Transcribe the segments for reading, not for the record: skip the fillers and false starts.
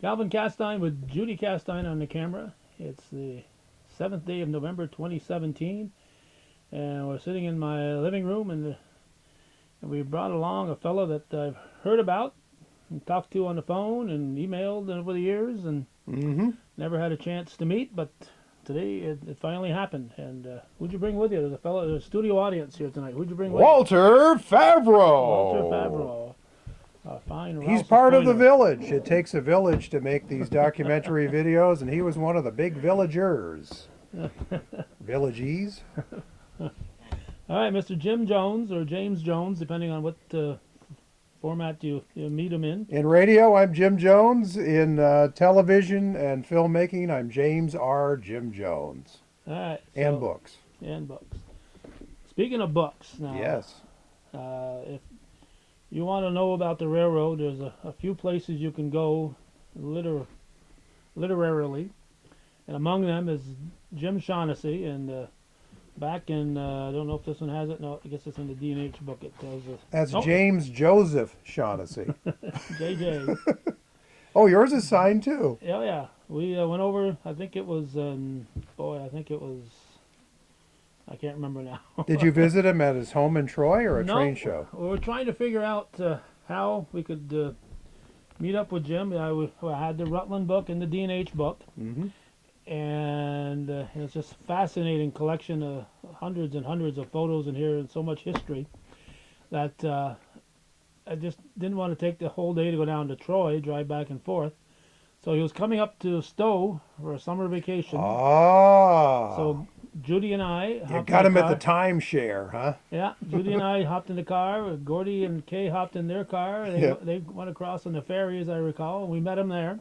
Calvin Castine with Judy Castine on the camera. It's the 7th day of November 2017, and we're sitting in my living room, and we brought along a fellow that I've heard about and talked to on the phone and emailed over the years, and never had a chance to meet, but today it finally happened. And who'd you bring with you? There's a fellow, there's a studio audience here tonight. Who'd you bring with you? Walter Favreau. Walter Favreau. Fine. He's part of the village. It takes a village to make these documentary videos, and he was one of the big villagers. Villagees. All right, Mr. Jim Jones, or James Jones, depending on what format you meet him in. In radio, I'm Jim Jones. In television and filmmaking, I'm James R. Jim Jones. All right. And books. And books. Speaking of books, now. Yes. If you want to know about the railroad, there's a few places you can go literarily. And among them is Jim Shaughnessy. And back in, I don't know if this one has it. No, I guess it's in the D&H book. It tells us. That's James Joseph Shaughnessy. JJ. Oh, yours is signed too. Yeah. We went over, I think it was, I can't remember now. Did you visit him at his home in Troy or a No, train show? We were trying to figure out how we could meet up with Jim. I had the Rutland book and the D&H book. And it's just a fascinating collection of hundreds and hundreds of photos in here, and so much history that I just didn't want to take the whole day to go down to Troy, drive back and forth. So he was coming up to Stowe for a summer vacation. Ah. So Judy and I You got him at the timeshare, huh? Yeah, Judy and I hopped in the car. Gordy and Kay hopped in their car. They went across on the ferry, as I recall, and we met him there.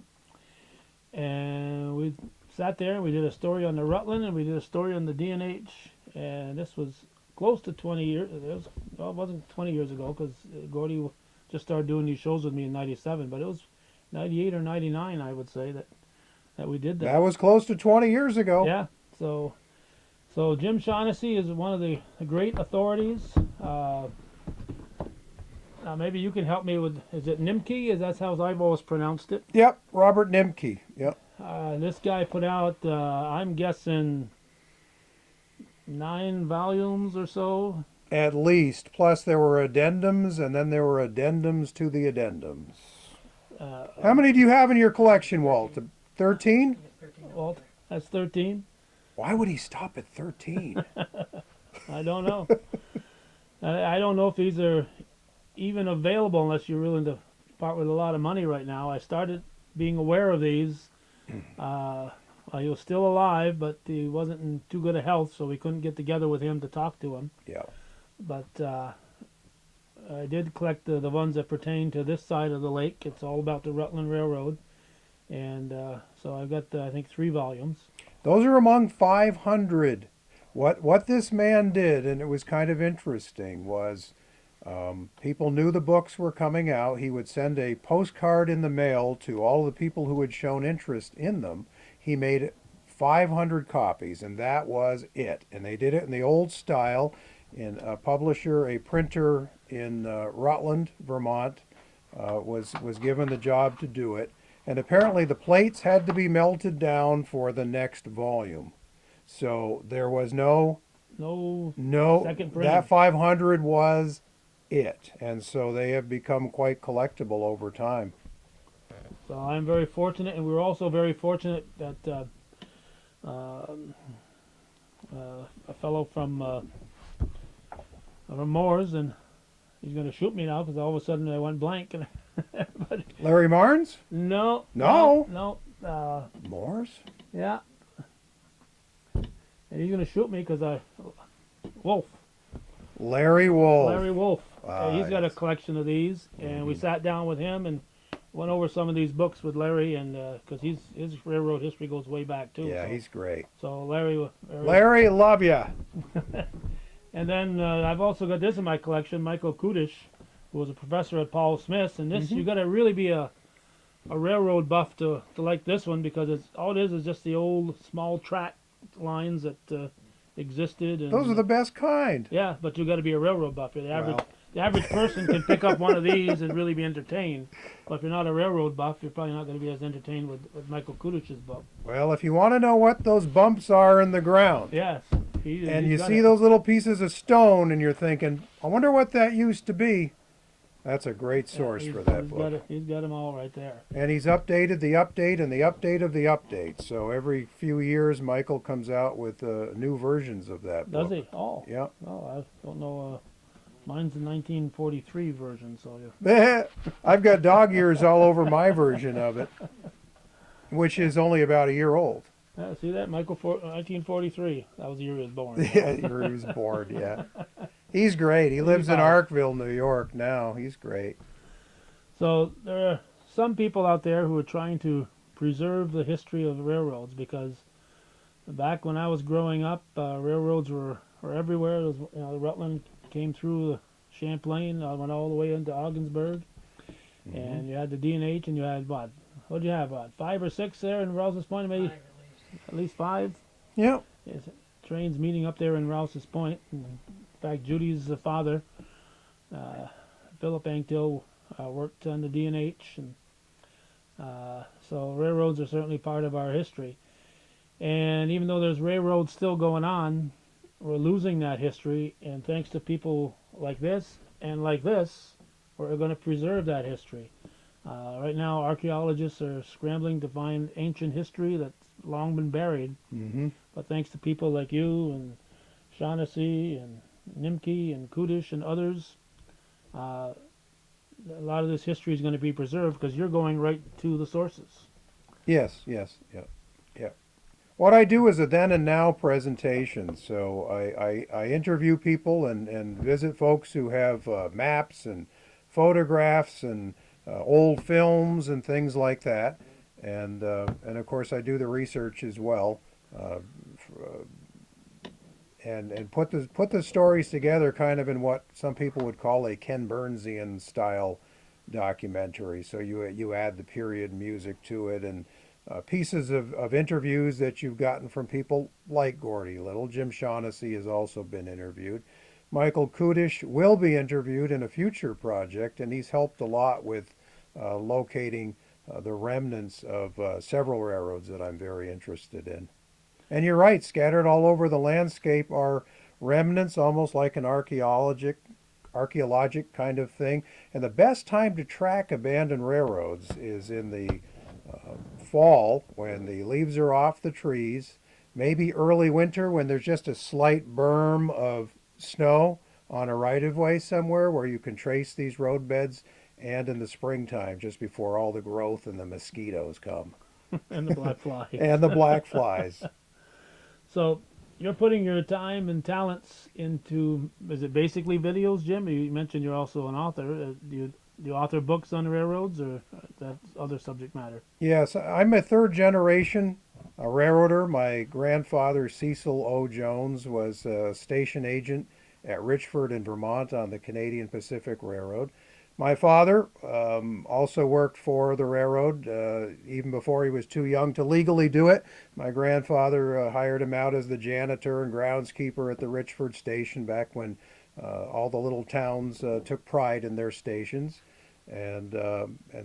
And we sat there, and we did a story on the Rutland, and we did a story on the D&H. And this was close to 20 years. It wasn't 20 years ago, because Gordy just started doing these shows with me in '97. But it was '98 or '99, I would say, that we did that. That was close to 20 years ago. Yeah, so Jim Shaughnessy is one of the great authorities. Now maybe you can help me with, is it Nimke? That's how I've always pronounced it. Yep, Robert Nimke. Yep. This guy put out, I'm guessing, 9 volumes or so. At least. Plus there were addendums, and then there were addendums to the addendums. How many do you have in your collection, Walt? 13? Walt, that's 13. Why would he stop at 13? I don't know. I don't know if these are even available unless you're willing to part with a lot of money right now. I started being aware of these. He was still alive, but he wasn't in too good a health, so we couldn't get together with him to talk to him. Yeah. But I did collect the ones that pertain to this side of the lake. It's all about the Rutland Railroad. And so I've got, I think, 3 volumes. Those are among 500. What this man did, and it was kind of interesting, was people knew the books were coming out. He would send a postcard in the mail to all the people who had shown interest in them. He made 500 copies, and that was it. And they did it in the old style. And a publisher, a printer in Rutland, Vermont, was given the job to do it. And apparently the plates had to be melted down for the next volume. So there was no second print. That 500 was it. And so they have become quite collectible over time. So I'm very fortunate, and we were also very fortunate that a fellow from Moores, and he's going to shoot me now because all of a sudden I went blank. But Larry Marnes? No. Moores? Yeah. And he's going to shoot me because Wolf. Larry Wolf. Larry Wolf. He's got a yes. collection of these, and we sat down with him and went over some of these books with Larry, and because his railroad history goes way back too. Yeah, so, he's great. So Larry, Love ya. And then I've also got this in my collection, Michael Kudish, who was a professor at Paul Smith's, and this you got to really be a railroad buff to like this one, because all it is just the old small track lines that existed. And, Those are the best kind. Yeah, but you got to be a railroad buff. The the average person can pick up one of these and really be entertained. But if you're not a railroad buff, you're probably not going to be as entertained with Michael Kudish's book. Well, if you want to know what those bumps are in the ground, Yes, and he's you got see it. those little pieces of stone, and you're thinking, I wonder what that used to be. That's a great source Yeah, for that got book. it. He's got them all right there. And he's updated the update and the update of the update. So every few years, Michael comes out with new versions of that Does book. he? Oh, Yeah. oh, I don't know. Mine's the 1943 version, so I've got dog ears all over my version of it, which is only about a year old. yeah, see that? 1943. That was the year he was born. Yeah, he was bored, yeah. He's great. He lives in Arkville, New York now. He's great. So there are some people out there who are trying to preserve the history of railroads because back when I was growing up, railroads were everywhere. It was, the Rutland came through Champlain, went all the way into Ogdensburg, and you had the D&H, and you had what? What did you have? What, 5 or 6 there in Rouse's Point? Maybe at least 5. Yeah. Yes, trains meeting up there in Rouse's Point. In fact, Judy's father, Philip Anctil, worked on the D&H, and so railroads are certainly part of our history. And even though there's railroads still going on, we're losing that history. And thanks to people like this and like this, we're going to preserve that history. Right now, archaeologists are scrambling to find ancient history that's long been buried. Mm-hmm. But thanks to people like you and Shaughnessy and Nimke and Kudish and others, a lot of this history is going to be preserved because you're going right to the sources. Yes, yeah. What I do is a then and now presentation. So I interview people and visit folks who have maps and photographs and old films and things like that. And of course I do the research as well. And put the stories together kind of in what some people would call a Ken Burnsian style documentary. So you add the period music to it and pieces of interviews that you've gotten from people like Gordy Little. Jim Shaughnessy has also been interviewed. Michael Kudish will be interviewed in a future project, and he's helped a lot with locating the remnants of several railroads that I'm very interested in. And you're right, scattered all over the landscape are remnants, almost like an archaeologic kind of thing. And the best time to track abandoned railroads is in the fall when the leaves are off the trees, maybe early winter when there's just a slight berm of snow on a right-of-way somewhere where you can trace these roadbeds, and in the springtime just before all the growth and the mosquitoes come. And the black flies. And the black flies. So you're putting your time and talents into, is it basically videos, Jim? You mentioned you're also an author. Do you author books on railroads, or that's other subject matter? Yes, I'm a third generation railroader. My grandfather, Cecil O. Jones, was a station agent at Richford in Vermont on the Canadian Pacific Railroad. My father also worked for the railroad even before he was too young to legally do it. My grandfather hired him out as the janitor and groundskeeper at the Richford station back when all the little towns took pride in their stations. And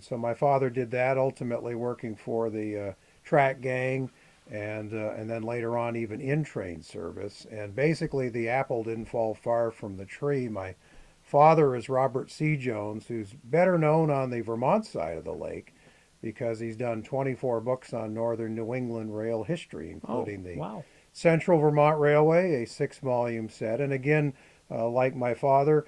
so my father did that, ultimately working for the track gang and then later on even in train service. And basically the apple didn't fall far from the tree. My father is Robert C. Jones, who's better known on the Vermont side of the lake because he's done 24 books on northern New England rail history, including the Central Vermont Railway, a 6-volume set. And again, like my father,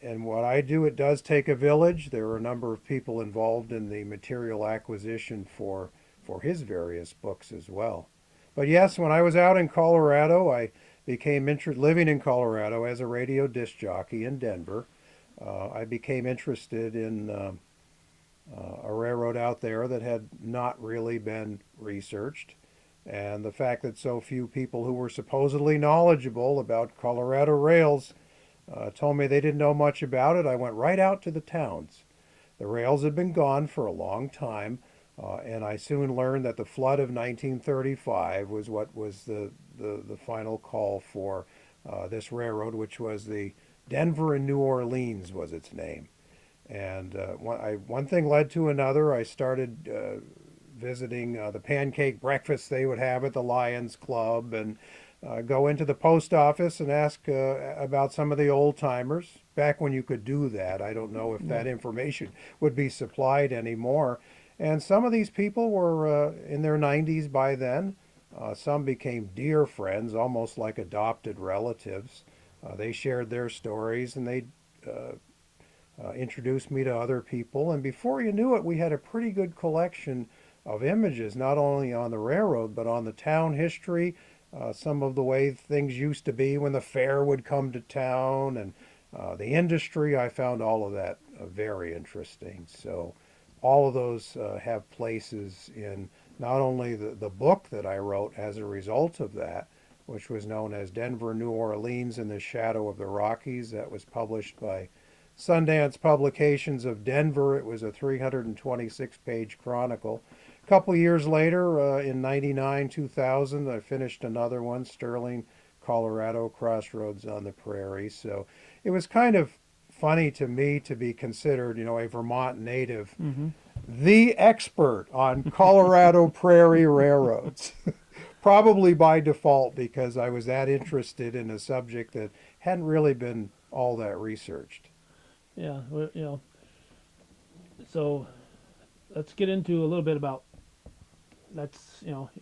and what I do, it does take a village. There are a number of people involved in the material acquisition for his various books as well. But yes, when I was out in Colorado, I became living in Colorado as a radio disc jockey in Denver. I became interested in a railroad out there that had not really been researched. And the fact that so few people who were supposedly knowledgeable about Colorado rails told me they didn't know much about it, I went right out to the towns. The rails had been gone for a long time, and I soon learned that the flood of 1935 was what was the final call for this railroad, which was the Denver and New Orleans was its name. And one thing led to another. I started visiting the pancake breakfast they would have at the Lions Club, and go into the post office and ask about some of the old timers back when you could do that. I don't know if that information would be supplied anymore. And some of these people were in their 90s by then. Some became dear friends, almost like adopted relatives. They shared their stories, and they introduced me to other people. And before you knew it, we had a pretty good collection of images, not only on the railroad, but on the town history, some of the way things used to be when the fair would come to town, and the industry. I found all of that very interesting. So all of those have places in not only the book that I wrote as a result of that, which was known as Denver, New Orleans in the Shadow of the Rockies. That was published by Sundance Publications of Denver. It was a 326-page chronicle. A couple years later, in 99, 2000, I finished another one, Sterling, Colorado, Crossroads on the Prairie. So it was kind of funny to me to be considered, a Vermont native, the expert on Colorado Prairie railroads. Probably by default, because I was that interested in a subject that hadn't really been all that researched. Yeah, well, so let's get into a little bit about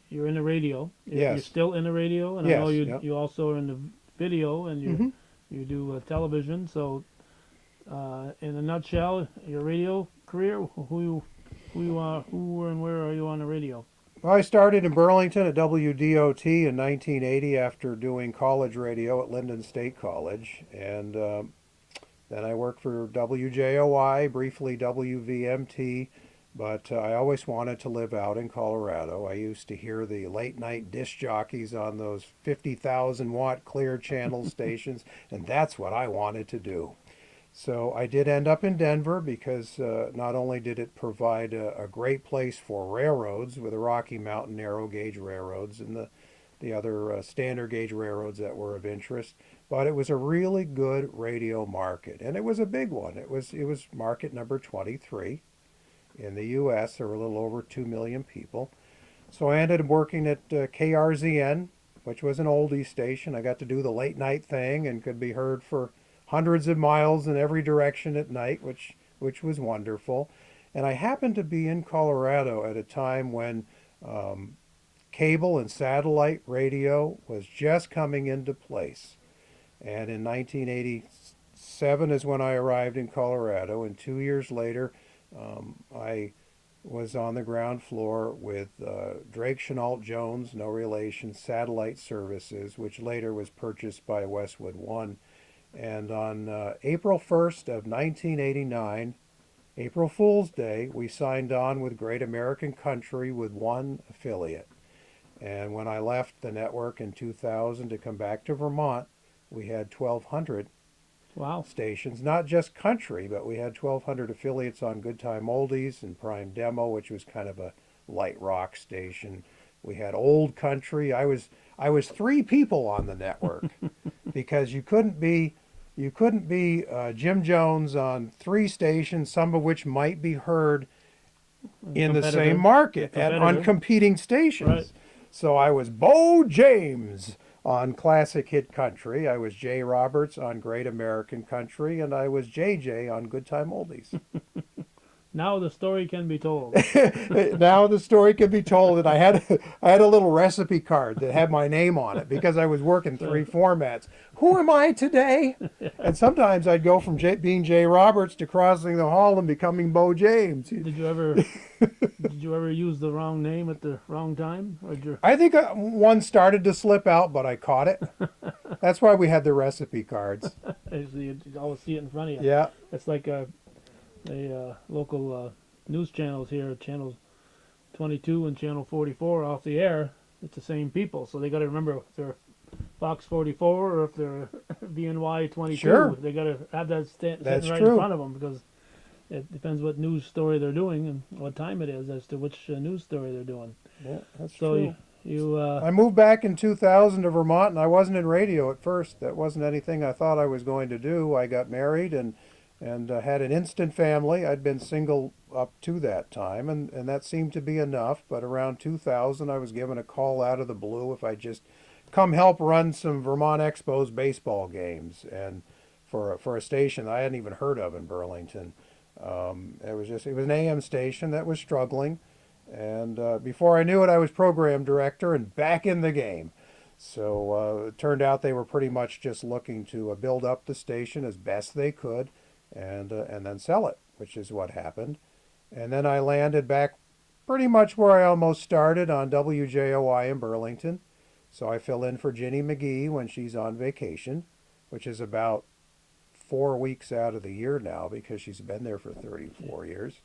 you're in the radio. You're Yes. still in the radio, and I Yes, know yep. you also are in the video, and Mhm. you do television. So, in a nutshell, your radio career, who are, who and where are you on the radio? Well, I started in Burlington at WDOT in 1980 after doing college radio at Lyndon State College. And then I worked for WJOI, briefly WVMT, but I always wanted to live out in Colorado. I used to hear the late night disc jockeys on those 50,000 watt clear channel stations, and that's what I wanted to do. So I did end up in Denver because not only did it provide a great place for railroads with the Rocky Mountain narrow gauge railroads and the other standard gauge railroads that were of interest, but it was a really good radio market, and it was a big one. It was market number 23 in the U.S. There were a little over 2 million people. So I ended up working at KRZN, which was an oldie station. I got to do the late night thing and could be heard for hundreds of miles in every direction at night, which was wonderful. And I happened to be in Colorado at a time when cable and satellite radio was just coming into place. And in 1987 is when I arrived in Colorado, and 2 years later, I was on the ground floor with Drake Chenault Jones, no relation, Satellite Services, which later was purchased by Westwood One. And on April 1st of 1989, April Fool's Day, we signed on with Great American Country with one affiliate. And when I left the network in 2000 to come back to Vermont, we had 1,200 Wow. stations, not just country, but we had 1,200 affiliates on Good Time Oldies and Prime Demo, which was kind of a light rock station. We had old country. I was three people on the network because you couldn't be Jim Jones on three stations, some of which might be heard in the same market on competing stations. Right. So I was Bo James on Classic Hit Country. I was Jay Roberts on Great American Country, and I was JJ on Good Time Oldies. Now the story can be told. Now the story can be told, and I had a little recipe card that had my name on it because I was working three formats. Who am I today? And sometimes I'd go from being Jay Roberts to crossing the hall and becoming Bo James. Did you ever use the wrong name at the wrong time? I think one started to slip out, but I caught it. That's why we had the recipe cards. You always see it in front of you. Yeah. It's like the local news channels here, channel 22 and channel 44 off the air. It's the same people, so they got to remember if they're Fox 44 or if they're VNY 22. Sure. They got to have that sitting right true. in front of them because it depends what news story they're doing and what time it is as to which news story they're doing. Yeah, that's so true. You I moved back in 2000 to Vermont, and I wasn't in radio at first. That wasn't anything I thought I was going to do. I got married and had an instant family. I'd been single up to that time, and that seemed to be enough. But around 2000, I was given a call out of the blue if I just come help run some Vermont Expos baseball games, and for a station I hadn't even heard of in Burlington. It was an AM station that was struggling. And before I knew it, I was program director and back in the game. So it turned out they were pretty much just looking to build up the station as best they could, and then sell it, which is what happened. And then I landed back pretty much where I almost started on WJOI in Burlington. So I fill in for Ginny McGee when she's on vacation, which is about 4 weeks out of the year now because she's been there for 34 years.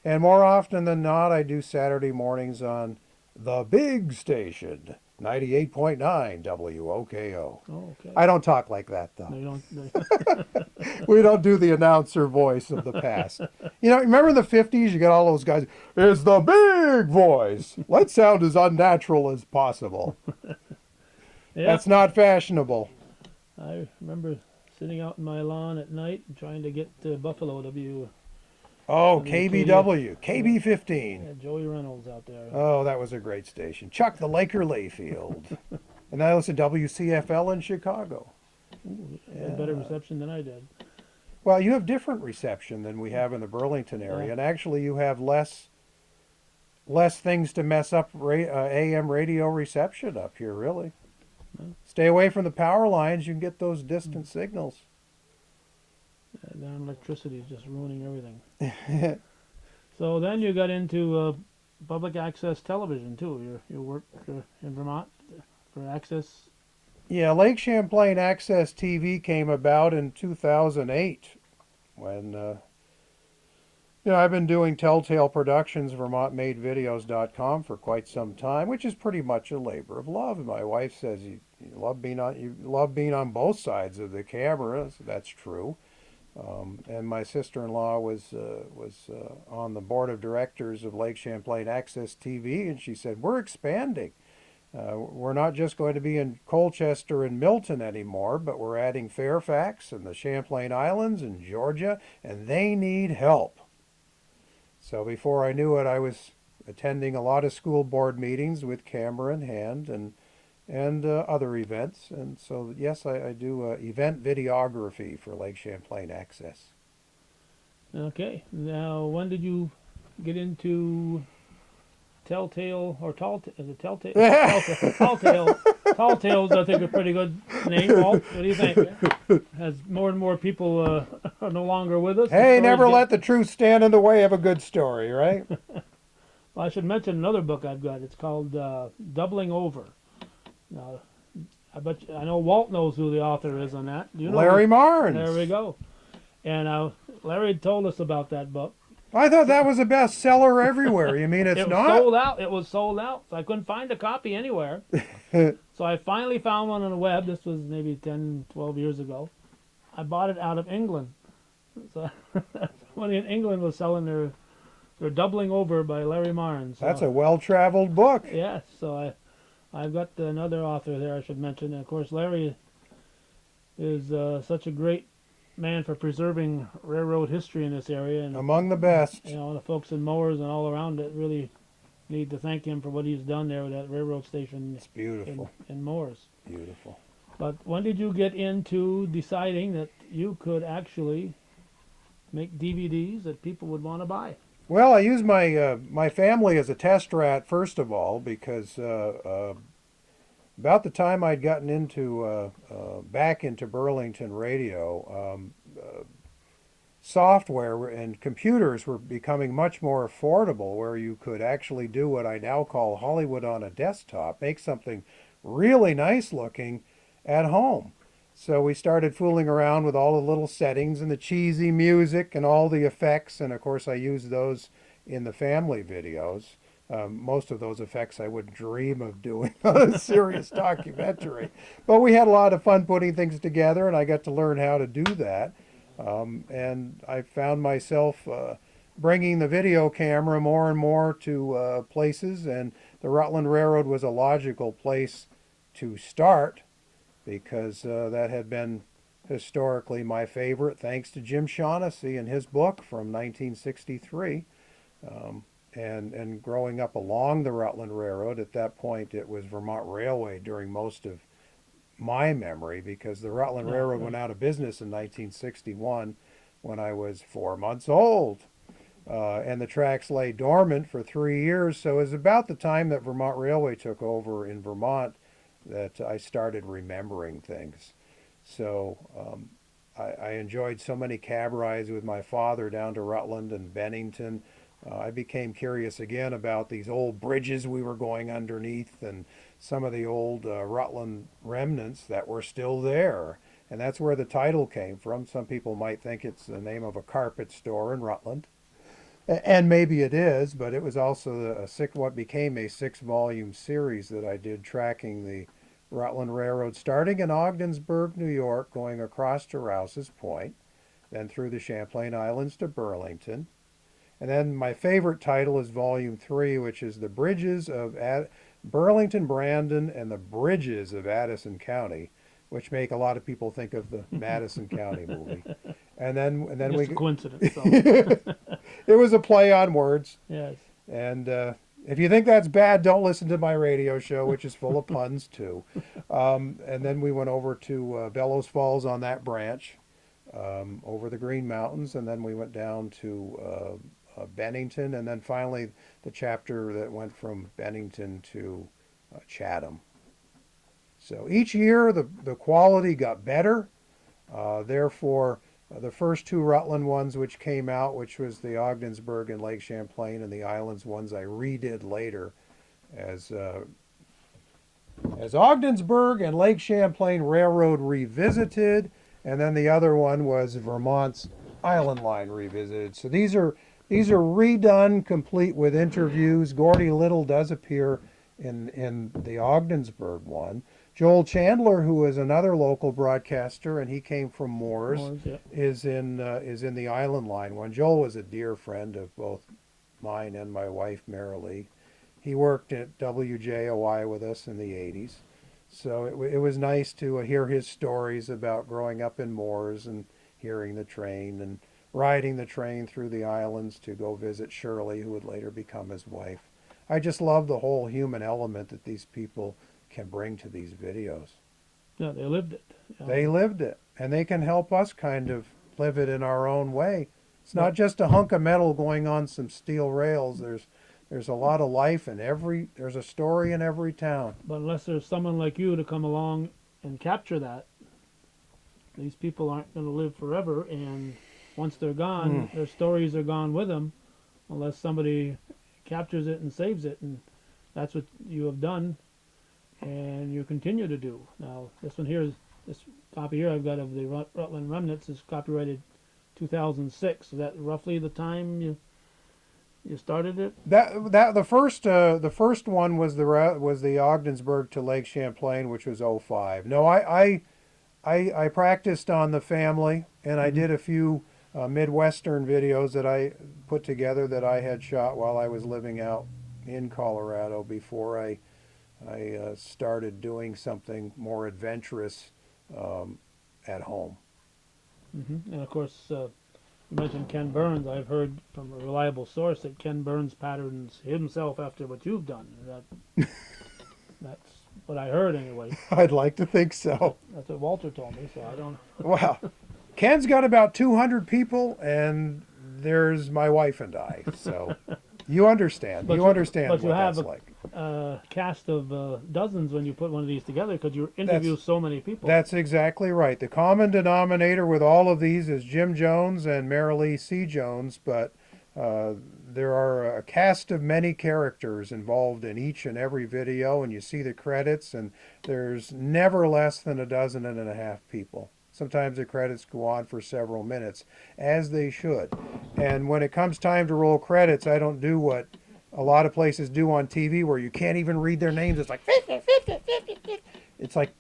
And more often than not, I do Saturday mornings on the big station, 98.9 WOKO. Oh, okay. I don't talk like that, though. No, you don't. We don't do the announcer voice of the past. You know, remember in the 50s, you got all those guys, it's the big voice. Let's sound as unnatural as possible. Yeah. That's not fashionable. I remember sitting out in my lawn at night and trying to get Buffalo W. Oh, KBW, KB15. Yeah, Joey Reynolds out there. Oh, that was a great station. Chuck the Laker Layfield. And I listened to WCFL in Chicago. Ooh, had better reception than I did. Well, you have different reception than we have in the Burlington area, Yeah. and actually you have less things to mess up AM radio reception up here, really. Yeah. Stay away from the power lines, you can get those distant signals. Darn electricity is just ruining everything. So then you got into public access television too. You worked in Vermont for Access. Yeah, Lake Champlain Access TV came about in 2008 when, I've been doing Telltale Productions, VermontMadeVideos.com for quite some time, which is pretty much a labor of love. And my wife says you love being on both sides of the camera. So that's true. And my sister-in-law was on the board of directors of Lake Champlain Access TV, and she said, we're expanding. We're not just going to be in Colchester and Milton anymore, but we're adding Fairfax and the Champlain Islands and Georgia, and they need help. So before I knew it, I was attending a lot of school board meetings with camera in hand and other events. And so, yes, I do event videography for Lake Champlain Access. Okay. Now, when did you get into Telltale or Telltale? Is it Telltale? Telltale. Telltale's, I think, a pretty good name. Walt, what do you think? As more and more people are no longer with us. Hey, never let the truth stand in the way of a good story, right? Well, I should mention another book I've got. It's called Doubling Over. Now, I know Walt knows who the author is on that. Do you know Larry Marnes. There we go. And Larry told us about that book. I thought that was a bestseller everywhere. You mean it's not? Sold out. It was sold out. So I couldn't find a copy anywhere. So I finally found one on the web. This was maybe 10, 12 years ago. I bought it out of England. So somebody in England was selling their Doubling Over by Larry Marnes. So, That's a well-traveled book. yes. So I've got another author there I should mention. And of course, Larry is such a great man for preserving railroad history in this area. And Among the best. the folks in Mowers and all around it really need to thank him for what he's done there with that railroad station It's beautiful. in Mowers. Beautiful. But when did you get into deciding that you could actually make DVDs that people would want to buy? Well, I used my family as a test rat, first of all, because about the time I'd gotten into back into Burlington radio, software and computers were becoming much more affordable, where you could actually do what I now call Hollywood on a desktop, make something really nice looking at home. So we started fooling around with all the little settings and the cheesy music and all the effects, and of course I used those in the family videos. Most of those effects I would dream of doing on a serious documentary. But we had a lot of fun putting things together, and I got to learn how to do that. And I found myself bringing the video camera more and more to places and the Rutland Railroad was a logical place to start because that had been historically my favorite, thanks to Jim Shaughnessy and his book from 1963. And growing up along the Rutland Railroad, at that point it was Vermont Railway during most of my memory, because the Rutland Railroad went out of business in 1961 when I was 4 months old. And the tracks lay dormant for 3 years, so it was about the time that Vermont Railway took over in Vermont that I started remembering things. So I enjoyed so many cab rides with my father down to Rutland and Bennington. I became curious again about these old bridges we were going underneath and some of the old Rutland remnants that were still there. And that's where the title came from. Some people might think it's the name of a carpet store in Rutland. And maybe it is, but it was also what became a 6-volume series that I did tracking the Rutland Railroad, starting in Ogdensburg, New York, going across to Rouse's Point, then through the Champlain Islands to Burlington. And then my favorite title is Volume 3, which is the bridges of Burlington, Brandon, and the bridges of Addison County, which make a lot of people think of the Madison County movie. And then Just a coincidence. So. It was a play on words. Yes. And if you think that's bad, don't listen to my radio show, which is full of puns too. And then we went over to Bellows Falls on that branch, over the Green Mountains, and then we went down to Bennington, and then finally the chapter that went from Bennington to Chatham. So each year the quality got better. Therefore, the first 2 Rutland ones which came out, which was the Ogdensburg and Lake Champlain and the Islands ones, I redid later as Ogdensburg and Lake Champlain Railroad Revisited, and then the other one was Vermont's Island Line Revisited. So these are redone, complete with interviews. Gordy Little does appear in the Ogdensburg one. Joel Chandler, who is another local broadcaster, and he came from Moores, is in the Island Line one. Joel was a dear friend of both mine and my wife, Marilee. He worked at WJOI with us in the 80s. So it was nice to hear his stories about growing up in Moores and hearing the train and riding the train through the islands to go visit Shirley, who would later become his wife. I just love the whole human element that these people can bring to these videos. Yeah, they lived it. They lived it, and they can help us kind of live it in our own way. It's not just a hunk of metal going on some steel rails. There's a lot of life in there's a story in every town. But unless there's someone like you to come along and capture that, these people aren't going to live forever, and once they're gone, their stories are gone with them, unless somebody captures it and saves it, and that's what you have done, and you continue to do. Now, this copy here I've got of the Rutland Remnants is copyrighted 2006. Is that roughly the time you started it? The first one was the Ogdensburg to Lake Champlain, which was 05. No, I practiced on the family, and I did a few Midwestern videos that I put together that I had shot while I was living out in Colorado before I started doing something more adventurous at home. Mm-hmm. And of course, you mentioned Ken Burns. I've heard from a reliable source that Ken Burns patterns himself after what you've done. That's what I heard anyway. I'd like to think so. That's what Walter told me, so I don't know. Well, Ken's got about 200 people, and there's my wife and I, so you understand. But what that's like. Cast of dozens when you put one of these together, because you interview so many people. That's exactly right. The common denominator with all of these is Jim Jones and Marilee C. Jones, but there are a cast of many characters involved in each and every video, and you see the credits, and there's never less than 12.5 people. Sometimes the credits go on for several minutes, as they should. And when it comes time to roll credits, I don't do what a lot of places do on TV where you can't even read their names. It's like, it's like,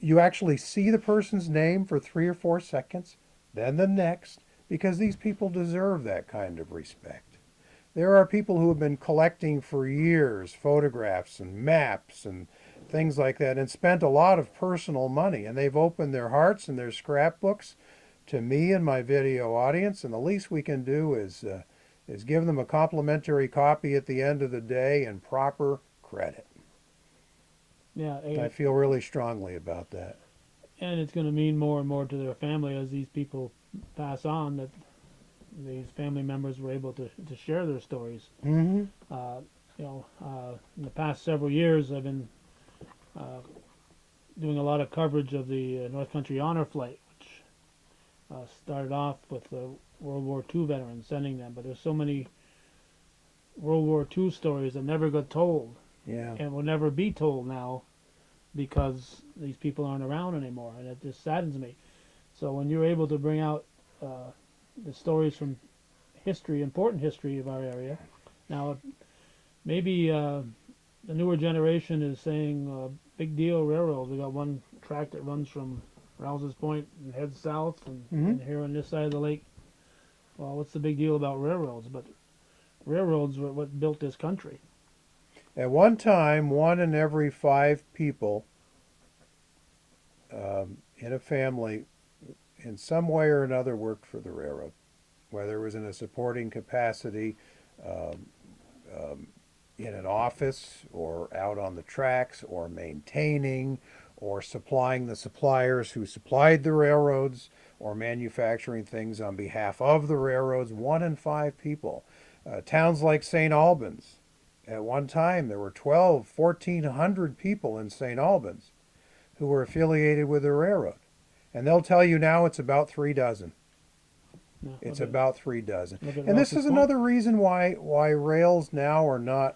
you actually see the person's name for 3 or 4 seconds, then the next, because these people deserve that kind of respect. there are people who have been collecting for years photographs and maps and things like that and spent a lot of personal money, and they've opened their hearts and their scrapbooks to me and my video audience, and the least we can do is give them a complimentary copy at the end of the day and proper credit. Yeah, I feel really strongly about that. and it's going to mean more and more to their family as these people pass on, that these family members were able to share their stories. Mm-hmm. In the past several years, I've been doing a lot of coverage of the North Country Honor Flight, which started off with the World War II veterans, sending them. But there's so many World War II stories that never got told, Yeah. and will never be told now, because these people aren't around anymore, and it just saddens me. So when you're able to bring out the stories from history, important history of our area, now maybe the newer generation is saying, big deal railroad. We got one track that runs from Rouse's Point and heads south, and here on this side of the lake. Well, what's the big deal about railroads? But railroads were what built this country. At one time, 1 in every 5 people in a family, in some way or another, worked for the railroad, whether it was in a supporting capacity, um, in an office, or out on the tracks, or maintaining, or supplying the suppliers who supplied the railroads, or manufacturing things on behalf of the railroads. 1 in 5 people. Towns like St. Albans, at one time there were 1,400 people in St. Albans who were affiliated with the railroad. And they'll tell you now it's about 3 dozen. Yeah, It's about 3 dozen. look at And this Rouse's is Point. another reason why rails now are not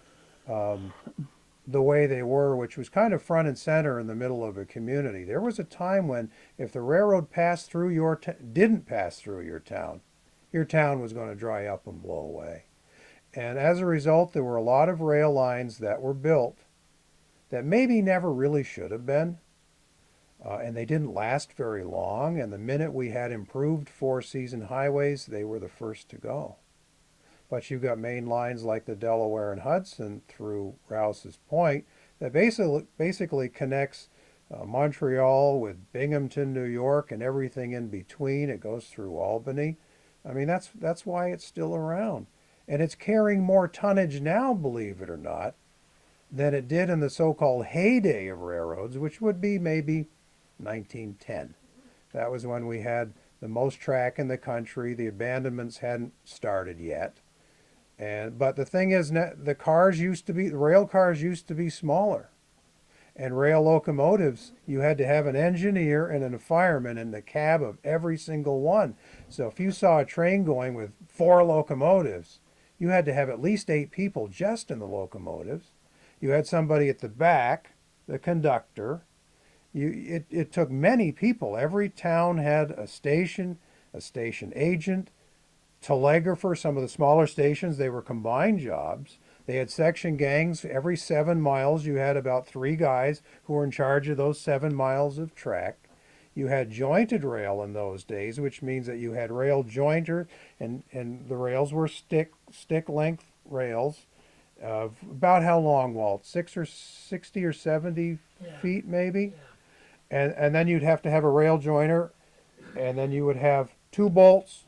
the way they were, which was kind of front and center in the middle of a community. There was a time when if the railroad passed through didn't pass through your town was going to dry up and blow away. And as a result, there were a lot of rail lines that were built that maybe never really should have been. And they didn't last very long. And the minute we had improved 4-season highways, they were the first to go. But you've got main lines like the Delaware and Hudson through Rouse's Point that basically connects Montreal with Binghamton, New York, and everything in between. It goes through Albany. I mean, that's why it's still around. And it's carrying more tonnage now, believe it or not, than it did in the so-called heyday of railroads, which would be maybe 1910. That was when we had the most track in the country. The abandonments hadn't started yet. But the thing is, the rail cars used to be smaller. And rail locomotives, you had to have an engineer and a fireman in the cab of every single one. So if you saw a train going with 4 locomotives, you had to have at least 8 people just in the locomotives. You had somebody at the back, the conductor. It took many people. Every town had a station agent, telegrapher. Some of the smaller stations, they were combined jobs. They had section gangs. Every 7 miles, you had about 3 guys who were in charge of those 7 miles of track. You had jointed rail in those days, which means that you had rail jointers, and the rails were stick length rails. About how long, Walt? 60 or 70 feet, maybe? And then you'd have to have a rail joiner, and then you would have 2 bolts,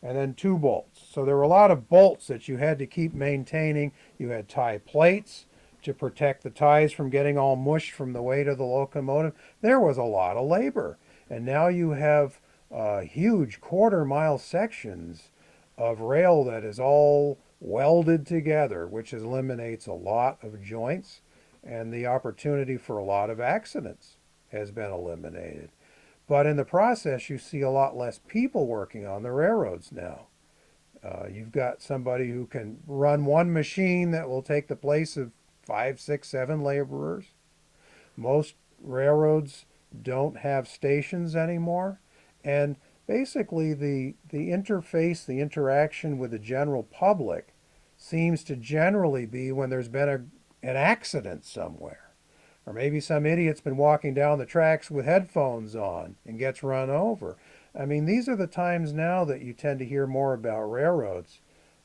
and then 2 bolts. So there were a lot of bolts that you had to keep maintaining. You had tie plates to protect the ties from getting all mushed from the weight of the locomotive. There was a lot of labor. And now you have huge quarter-mile sections of rail that is all welded together, which eliminates a lot of joints, and the opportunity for a lot of accidents has been eliminated. But in the process, you see a lot less people working on the railroads now. You've got somebody who can run one machine that will take the place of 5, 6, 7 laborers. Most railroads don't have stations anymore. And basically the interface, the interaction with the general public seems to generally be when there's been an accident somewhere. Or maybe some idiot's been walking down the tracks with headphones on and gets run over. I mean, these are the times now that you tend to hear more about railroads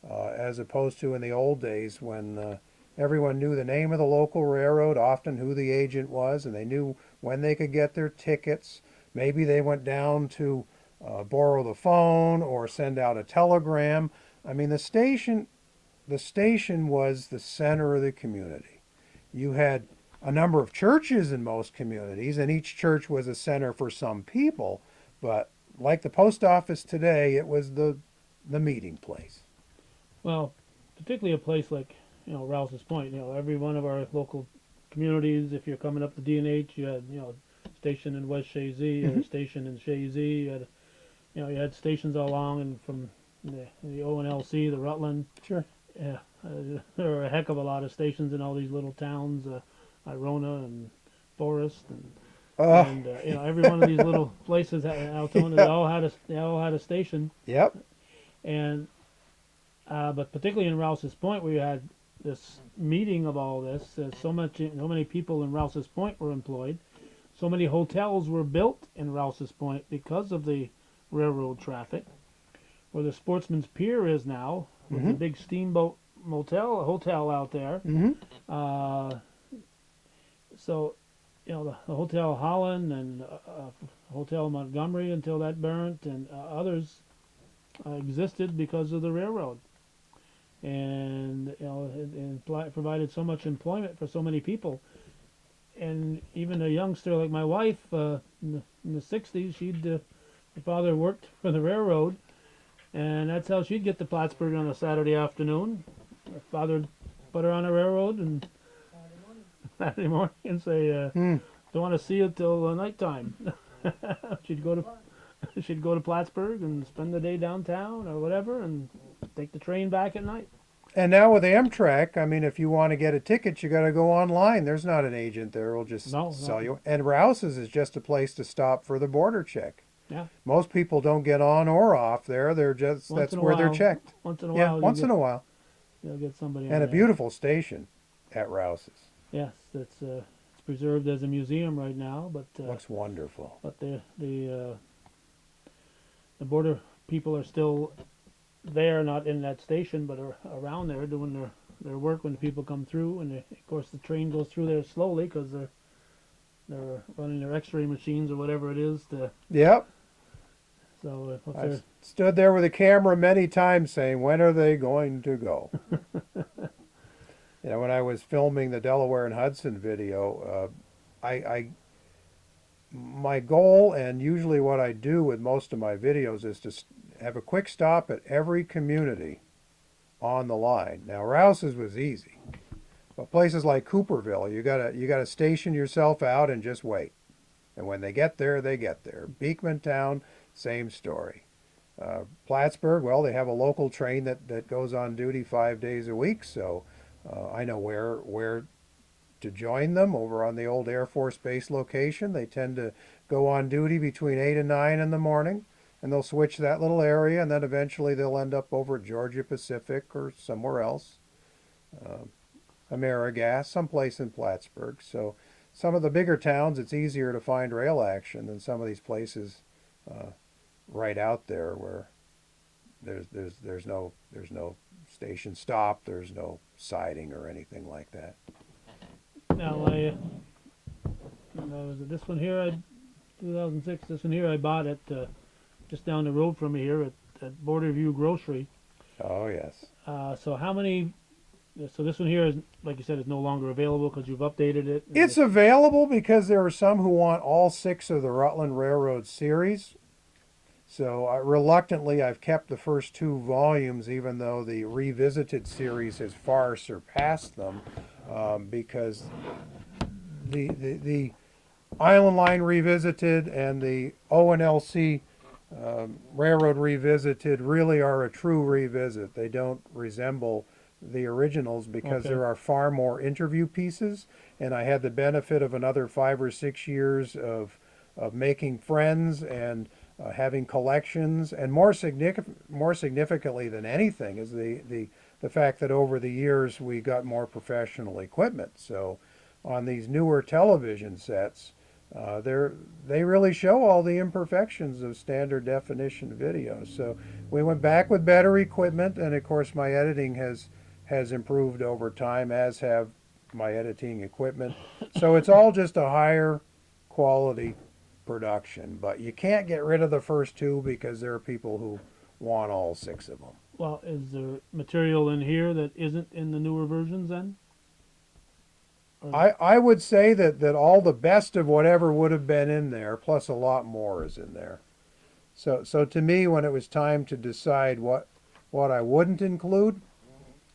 as opposed to in the old days when everyone knew the name of the local railroad, often who the agent was, and they knew when they could get their tickets. Maybe they went down to borrow the phone or send out a telegram. I mean, the station was the center of the community. You had a number of churches in most communities, and each church was a center for some people, but like the post office today, it was the meeting place. Well, particularly a place like, Rouse's Point. Every one of our local communities, if you're coming up the D&H, you had, a station in West Shazy, you had a station in Shazy, you had stations all along, and from the O&LC, the Rutland. Sure. Yeah, there were a heck of a lot of stations in all these little towns, Irona and Forest, and every one of these little places, Altona, they all had a station. Yep. And but particularly in Rouse's Point, where you had this meeting of all this, so many people in Rouse's Point were employed, so many hotels were built in Rouse's Point because of the railroad traffic. Where the Sportsman's Pier is now, with the big steamboat hotel out there. So, the Hotel Holland and Hotel Montgomery until that burnt, and others existed because of the railroad. And it provided so much employment for so many people. And even a youngster like my wife, in the 60s, her father worked for the railroad, and that's how she'd get to Plattsburgh on a Saturday afternoon. Her father would put her on a railroad and Saturday morning and say, "Don't want to see you till nighttime." she'd go to Plattsburgh and spend the day downtown or whatever, and take the train back at night. And now with Amtrak, I mean, if you want to get a ticket, you got to go online. There's not an agent there who'll just sell you. And Rouse's is just a place to stop for the border check. Yeah. Most people don't get on or off there. That's where they're checked. Once in a Yeah, while. once in a while. You'll get somebody. And a beautiful station at Rouse's. Yes, it's preserved as a museum right now, but looks wonderful. But the border people are still there, not in that station, but are around there doing their work when the people come through. And of course, the train goes through there slowly because they're running their X-ray machines or whatever it is to. Yep. So I've stood there with a camera many times saying, when are they going to go? When I was filming the Delaware and Hudson video, my goal, and usually what I do with most of my videos, is to have a quick stop at every community on the line. Now, Rouse's was easy, but places like Cooperville, you gotta station yourself out and just wait. And when they get there, they get there. Beekmantown, same story. Plattsburgh, well, they have a local train that goes on duty 5 days a week, so I know where to join them over on the old Air Force Base location. They tend to go on duty between 8 and 9 in the morning, and they'll switch that little area, and then eventually they'll end up over at Georgia Pacific or somewhere else. Amerigas, someplace in Plattsburgh. So some of the bigger towns, it's easier to find rail action than some of these places right out there where there's no station stop, there's no siding or anything like that. Now, was it this one here? 2006. This one here I bought it just down the road from me here at Border View Grocery. Oh yes. So how many? So this one here is, like you said, is no longer available because you've updated it. It's available because there are some who want all 6 of the Rutland Railroad series. So reluctantly, I've kept the first 2 volumes, even though the Revisited series has far surpassed them, because the Island Line Revisited and the O&LC Railroad Revisited really are a true revisit. They don't resemble the originals because there are far more interview pieces, and I had the benefit of another 5 or 6 years of making friends and having collections, and more significantly than anything is the fact that over the years we got more professional equipment. So on these newer television sets, They really show all the imperfections of standard definition video. So we went back with better equipment, and of course my editing has improved over time, as have my editing equipment. So it's all just a higher quality production. But you can't get rid of the first two because there are people who want all six of them. Well, is there material in here that isn't in the newer versions then? I would say that all the best of whatever would have been in there, plus a lot more, is in there. So to me, when it was time to decide what I wouldn't include,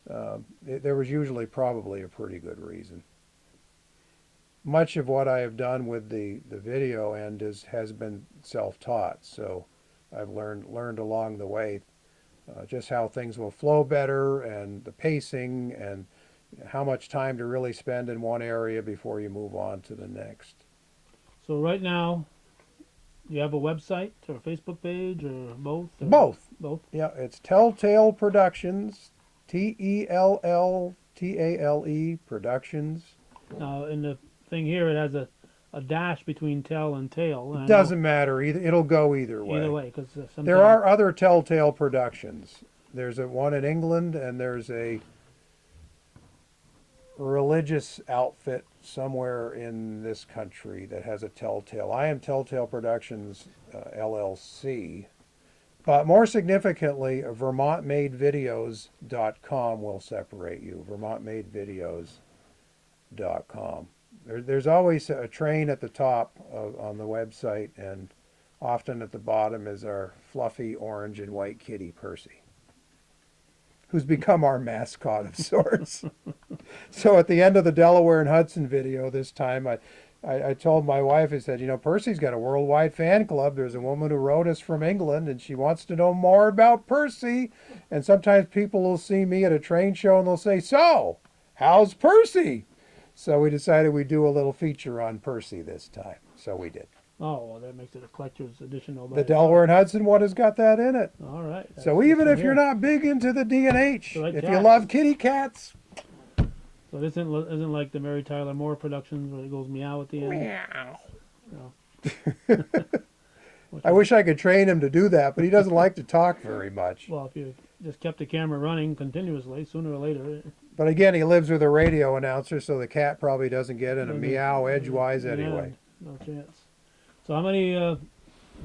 there was usually probably a pretty good reason. Much of what I have done with the video end has been self-taught, so I've learned along the way just how things will flow better, and the pacing, and how much time to really spend in one area before you move on to the next. So right now, you have a website or a Facebook page or both? Or Both. Both? Yeah, it's Telltale Productions, Telltale Productions. Now, in the thing here, it has a dash between tell and tail. And Doesn't matter. It'll go either way. Either way, because There are other Telltale Productions. There's one in England, and there's a religious outfit somewhere in this country that has a Telltale. I am Telltale Productions LLC. But more significantly, VermontMadeVideos.com will separate you. VermontMadeVideos.com. There's always a train at the top on the website, and often at the bottom is our fluffy orange and white kitty, Percy, who's become our mascot of sorts. So at the end of the Delaware and Hudson video this time, I told my wife, I said, Percy's got a worldwide fan club. There's a woman who wrote us from England, and she wants to know more about Percy. And sometimes people will see me at a train show, and they'll say, so, how's Percy? So we decided we'd do a little feature on Percy this time. So we did. Oh, well, that makes it a collector's edition. The Delaware and Hudson one has got that in it. All right. So even if you're not big into the D&H, Like if cats. you love kitty cats. So this isn't like the Mary Tyler Moore Productions where it goes meow at the end? Meow. No. I wish I could train him to do that, but he doesn't like to talk very much. Well, if you just kept the camera running continuously, sooner or later. But again, he lives with a radio announcer, so the cat probably doesn't get in a meow edgewise anyway. No chance. So how many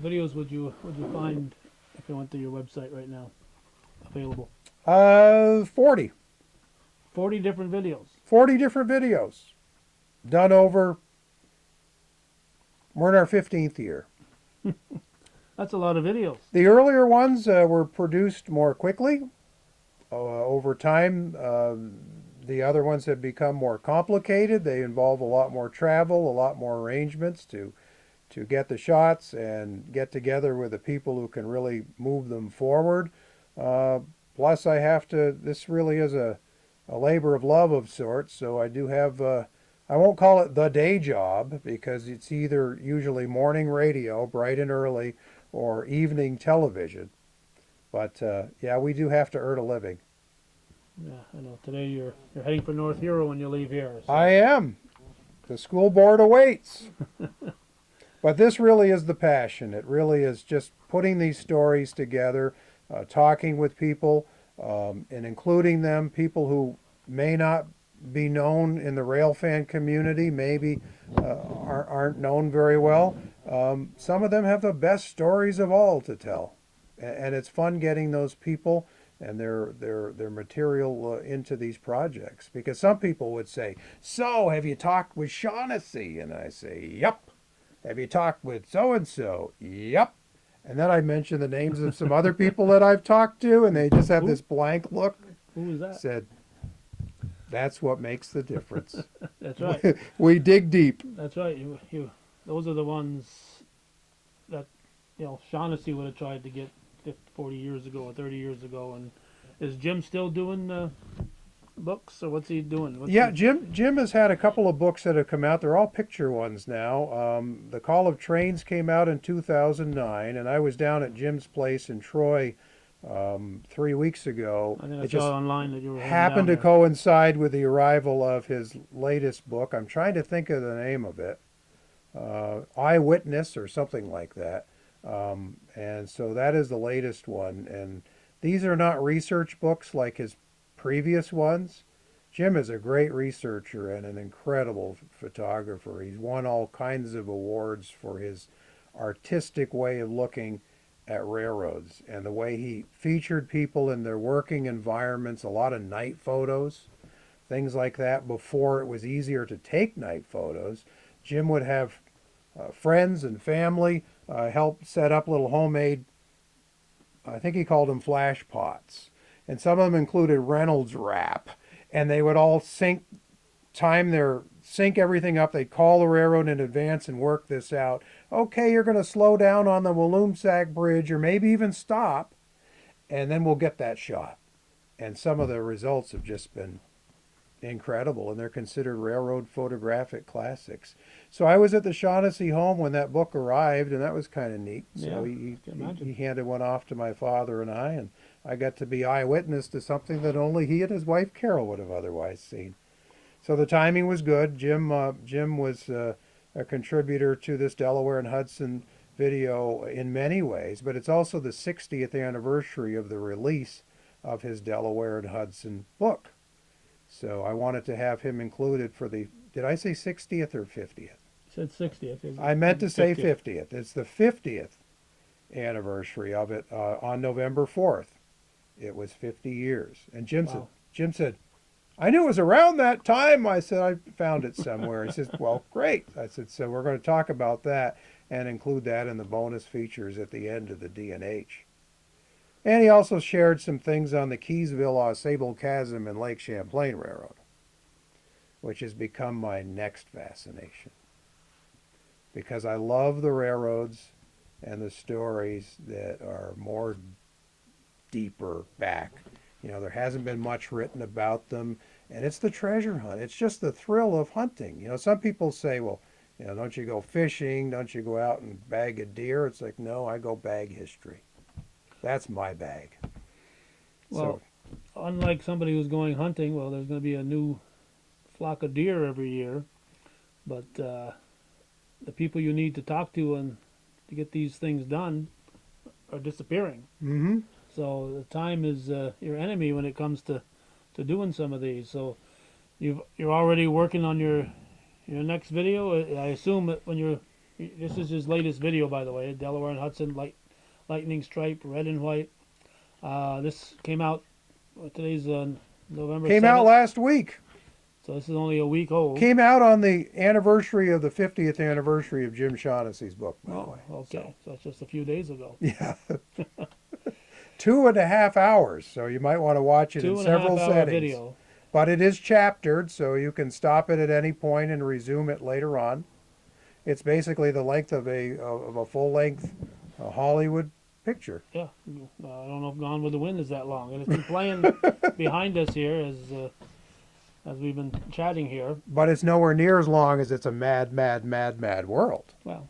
videos would you find if you went to your website right now available? 40. 40 different videos. 40 different videos. Done over, we're in our 15th year. That's a lot of videos. The earlier ones were produced more quickly. Over time, the other ones have become more complicated. They involve a lot more travel, a lot more arrangements to get the shots and get together with the people who can really move them forward. Plus, this really is a labor of love of sorts, so I do have, I won't call it the day job, because it's either usually morning radio, bright and early, or evening television. But yeah, we do have to earn a living. Yeah, I know. Today you're heading for North Hero when you leave here. So. I am. The school board awaits. But this really is the passion. It really is just putting these stories together, talking with people, and including them, people who may not be known in the railfan community, maybe aren't known very well. Some of them have the best stories of all to tell. And it's fun getting those people and their material into these projects. Because some people would say, so have you talked with Shaughnessy? And I say, yep. Have you talked with so-and-so? Yep. And then I mention the names of some other people that I've talked to, and they just have this blank look. Who is that? Said, that's what makes the difference. That's right. We dig deep. That's right. Those are the ones that, Shaughnessy would have tried to get 40 years ago or 30 years ago. And is Jim still doing books, or what's he doing? Jim has had a couple of books that have come out. They're all picture ones now. The Call of Trains came out in 2009, and I was down at Jim's place in Troy 3 weeks ago. I think I saw online that you were happened to coincide with the arrival of his latest book. I'm trying to think of the name of it. Eyewitness or something like that. And so that is the latest one. And these are not research books like his previous ones. Jim is a great researcher and an incredible photographer. He's won all kinds of awards for his artistic way of looking at railroads and the way he featured people in their working environments, a lot of night photos, things like that. Before it was easier to take night photos, Jim would have friends and family help set up little homemade, I think he called them flash pots. And some of them included Reynolds wrap. And they would all sync everything up. They'd call the railroad in advance and work this out. Okay, you're going to slow down on the Walloomsac Bridge or maybe even stop, and then we'll get that shot. And some of the results have just been incredible, and they're considered railroad photographic classics. So I was at the Shaughnessy home when that book arrived, and that was kind of neat. So he handed one off to my father and I got to be eyewitness to something that only he and his wife Carol would have otherwise seen. So the timing was good. Jim was a contributor to this Delaware and Hudson video in many ways, but it's also the 60th anniversary of the release of his Delaware and Hudson book. So I wanted to have him included for the, did I say 60th or 50th? You said 60th. I meant to say 50th. It's the 50th anniversary of it on November 4th. It was 50 years. And Jim said, I knew it was around that time. I said, I found it somewhere. He says, well, great. I said, so we're going to talk about that and include that in the bonus features at the end of the D&H. And he also shared some things on the Keysville-Sable Chasm and Lake Champlain Railroad, which has become my next fascination. Because I love the railroads and the stories that are more deeper back. You know, there hasn't been much written about them, and it's the treasure hunt. It's just the thrill of hunting. You know, some people say, well, you know, don't you go fishing? Don't you go out and bag a deer? It's like, no, I go bag history. That's my bag. Well, unlike somebody who's going hunting, well, there's going to be a new flock of deer every year, but the people you need to talk to and to get these things done are disappearing. Mm-hmm. So the time is your enemy when it comes to doing some of these. So you're already working on your next video. I assume that this is his latest video, by the way, Delaware and Hudson Lightning Stripe, red and white. This came out, today's November 7th. Came out last week. So this is only a week old. Came out on the anniversary of the 50th anniversary of Jim Shaughnessy's book, by the way. Okay. So it's just a few days ago. Yeah. 2.5 hours, so you might want to watch it in several settings. Video. But it is chaptered, so you can stop it at any point and resume it later on. It's basically the length of a full-length Hollywood picture. Yeah, I don't know if Gone with the Wind is that long, and it's been playing behind us here as we've been chatting here. But it's nowhere near as long as It's a Mad, Mad, Mad, Mad World. Well,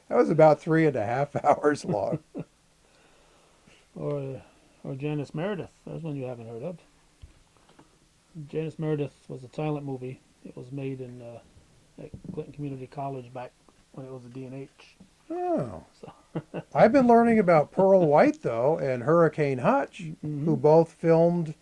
that was about 3.5 hours long. or Janice Meredith. There's one you haven't heard of. Janice Meredith was a silent movie. It was made at Clinton Community College back when it was a D&H. Oh. So. I've been learning about Pearl White, though, and Hurricane Hutch, who both filmed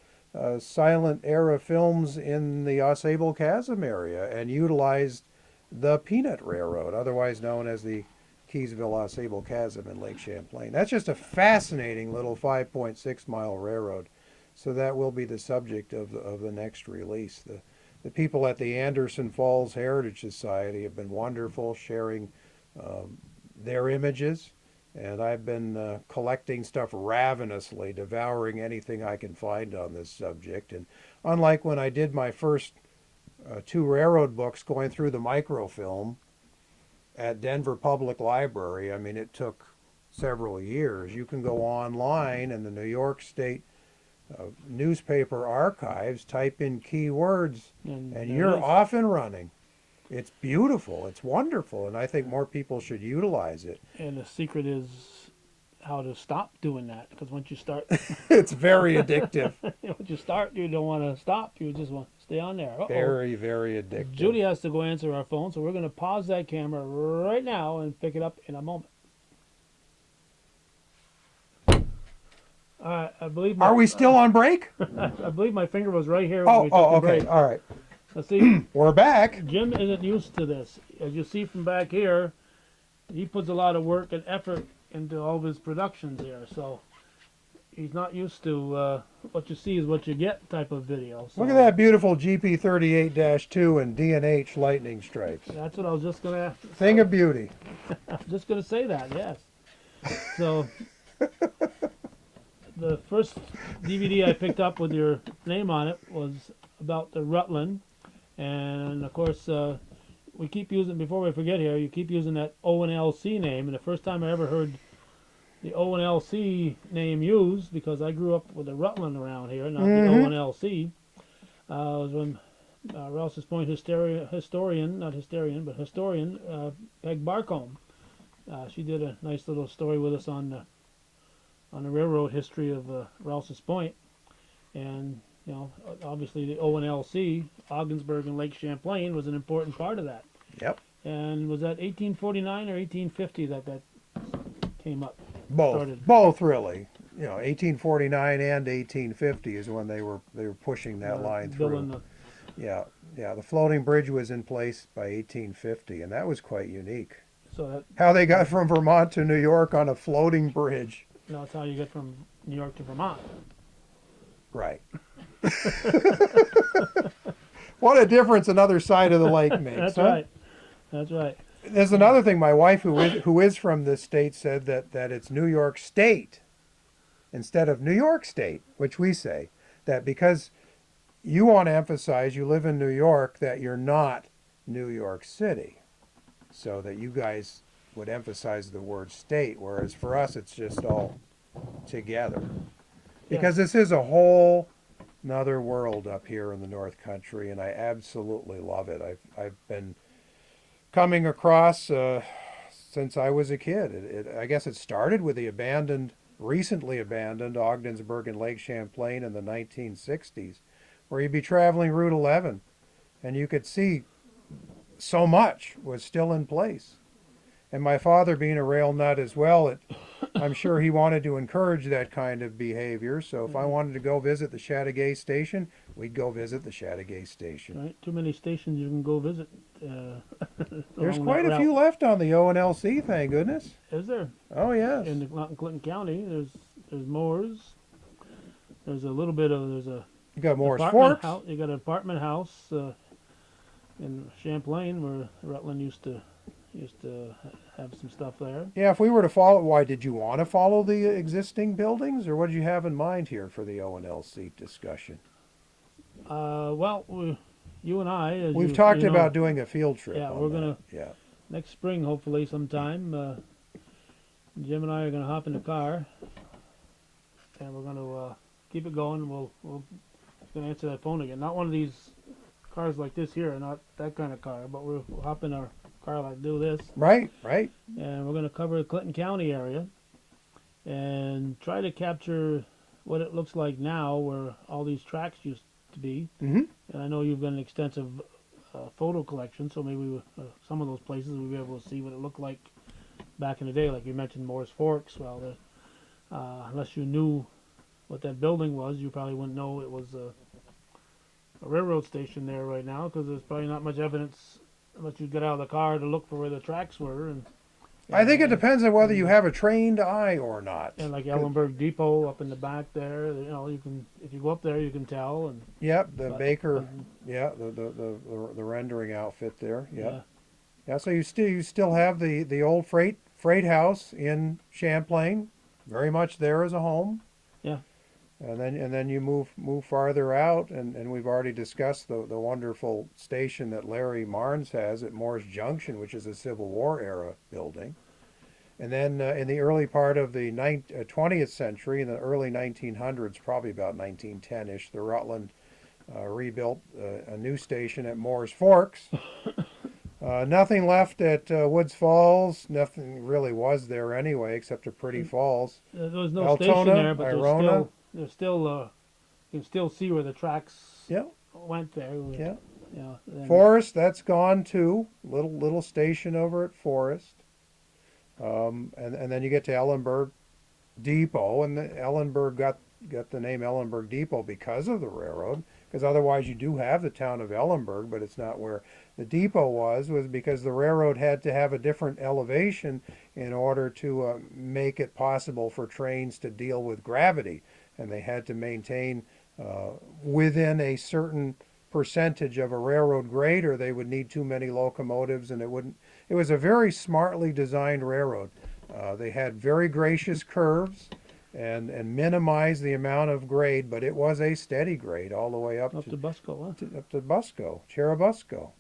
silent era films in the Ausable Chasm area and utilized the Peanut Railroad, otherwise known as the Keysville-Sable Chasm in Lake Champlain. That's just a fascinating little 5.6-mile railroad. So that will be the subject of the next release. The people at the Anderson Falls Heritage Society have been wonderful, sharing their images. And I've been collecting stuff ravenously, devouring anything I can find on this subject. And unlike when I did my first 2 railroad books going through the microfilm at Denver Public Library, I mean, it took several years. You can go online in the New York State newspaper archives, type in keywords, and you're off and running. It's beautiful. It's wonderful, and I think more people should utilize it. And the secret is how to stop doing that, because once you start... It's very addictive. Once you start, you don't want to stop. You just want to Stay on there. Uh-oh. Very, very addictive. Judy has to go answer our phone, so we're going to pause that camera right now and pick it up in a moment. I believe. Are we still on break? I believe my finger was right here when Oh, we took the okay. break. All right. Let's see. We're back. Jim isn't used to this. As you see from back here, he puts a lot of work and effort into all of his productions here. So he's not used to what you see is what you get type of video. So Look at that beautiful GP38-2 and D&H lightning stripes. that's what I was just gonna. Thing of beauty. I was just gonna say that. Yes. So the first DVD I picked up with your name on it was about the Rutland, and of course we keep using, before we forget here, you keep using that O&LC name, and the first time I ever heard the O&LC name used, because I grew up with the Rutland around here, not the O&LC, was when Rouse's Point historian, Peg Barcombe. She did a nice little story with us on the railroad history of Rouse's Point, and you know, obviously the O&LC, Ogdensburg and Lake Champlain, was an important part of that. Yep. And was that 1849 or 1850 that came up? Both. Started? Both really. You know, 1849 and 1850 is when they were pushing that line through. Yeah. The floating bridge was in place by 1850, and that was quite unique. So that, How they got from Vermont to New York on a floating bridge. that's how you get from New York to Vermont. Right. What a difference another side of the lake makes. That's huh? right. That's right. There's another thing. My wife, who is from this state, said that it's New York State instead of New York State, which we say. That because you want to emphasize you live in New York, that you're not New York City. So that you guys would emphasize the word state, whereas for us it's just all together. Because this is a whole another world up here in the North Country, and I absolutely love it. I've been coming across since I was a kid. I guess it started with the recently abandoned Ogdensburg and Lake Champlain in the 1960s, where you'd be traveling Route 11, and you could see so much was still in place. And my father, being a rail nut as well, I'm sure he wanted to encourage that kind of behavior. So if I wanted to go visit the Chateauguay station, we'd go visit the Chateauguay station. Right. Too many stations you can go visit. There's quite a few left on the O&LC, thank goodness. Is there? Oh, yes. In Clinton County, there's Moore's. There's a little bit of You got Moore's Forks. You got an apartment house in Champlain where Rutland used to have some stuff there. Yeah, if we were to follow, why did you want to follow the existing buildings, or what did you have in mind here for the O&LC discussion? Well, you and I, we've talked about doing a field trip. Yeah, we're gonna. Yeah. Next spring, hopefully, sometime. Jim and I are gonna hop in the car, and we're gonna keep it going. We're gonna answer that phone again. Not one of these cars like this here, not that kind of car, but we'll hop in our car like do this. Right. And we're going to cover the Clinton County area and try to capture what it looks like now, where all these tracks used to be. Mm-hmm. And I know you've got an extensive photo collection, so maybe some of those places we'll be able to see what it looked like back in the day. Like you mentioned Moore's Forks. Well, unless you knew what that building was, you probably wouldn't know it was a railroad station there right now, because there's probably not much evidence unless you get out of the car to look for where the tracks were. And I think it depends on whether you have a trained eye or not. And like Ellenberg Depot up in the back there, you can, if you go up there, you can tell. And yep, Baker, the rendering outfit there. Yep. Yeah. So you still have the old freight house in Champlain, very much there as a home. Yeah. And then you move farther out, and we've already discussed the wonderful station that Larry Marnes has at Moore's Junction, which is a Civil War era building. And then in the early part of the 20th century, in the early 1900s, probably about 1910-ish, the Rutland rebuilt a new station at Moore's Forks. Nothing left at Woods Falls. Nothing really was there anyway, except a pretty falls. There was no Altona, station there, but Irona. there's still you can still see where the tracks went there. Yeah. You know, then, Forest, that's gone too. Little station over at Forest. And then you get to Ellenburg Depot, and the Ellenburg got the name Ellenburg Depot because of the railroad. Because otherwise, you do have the town of Ellenburg, but it's not where the depot was because the railroad had to have a different elevation in order to make it possible for trains to deal with gravity, and they had to maintain within a certain percentage of a railroad grade, or they would need too many locomotives, and it wouldn't. It was a very smartly designed railroad. They had very gracious curves and minimized the amount of grade, but it was a steady grade all the way up to Busco, huh? up to Busco, Cherubusco.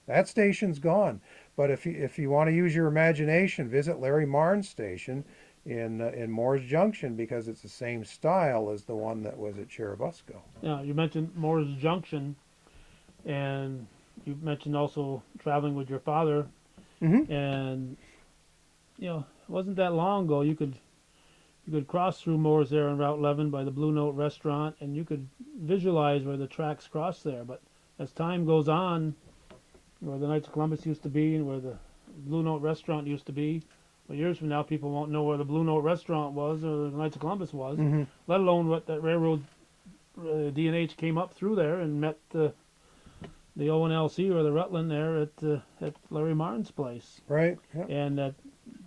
That station's gone. But if you want to use your imagination, visit Larry Marn's station in Moore's Junction, because it's the same style as the one that was at Cherubusco. Yeah, you mentioned Moore's Junction, and you mentioned also traveling with your father, Mm-hmm. and you know, it wasn't that long ago you could cross through Moore's there on Route 11 by the Blue Note restaurant, and you could visualize where the tracks cross there. But as time goes on, where the Knights of Columbus used to be and where the Blue Note restaurant used to be, well, years from now people won't know where the Blue Note restaurant was or the Knights of Columbus was, Mm-hmm. let alone what that railroad D&H came up through there and met the ONLC or the Rutland there at Larry Martin's place. Right. Yep. And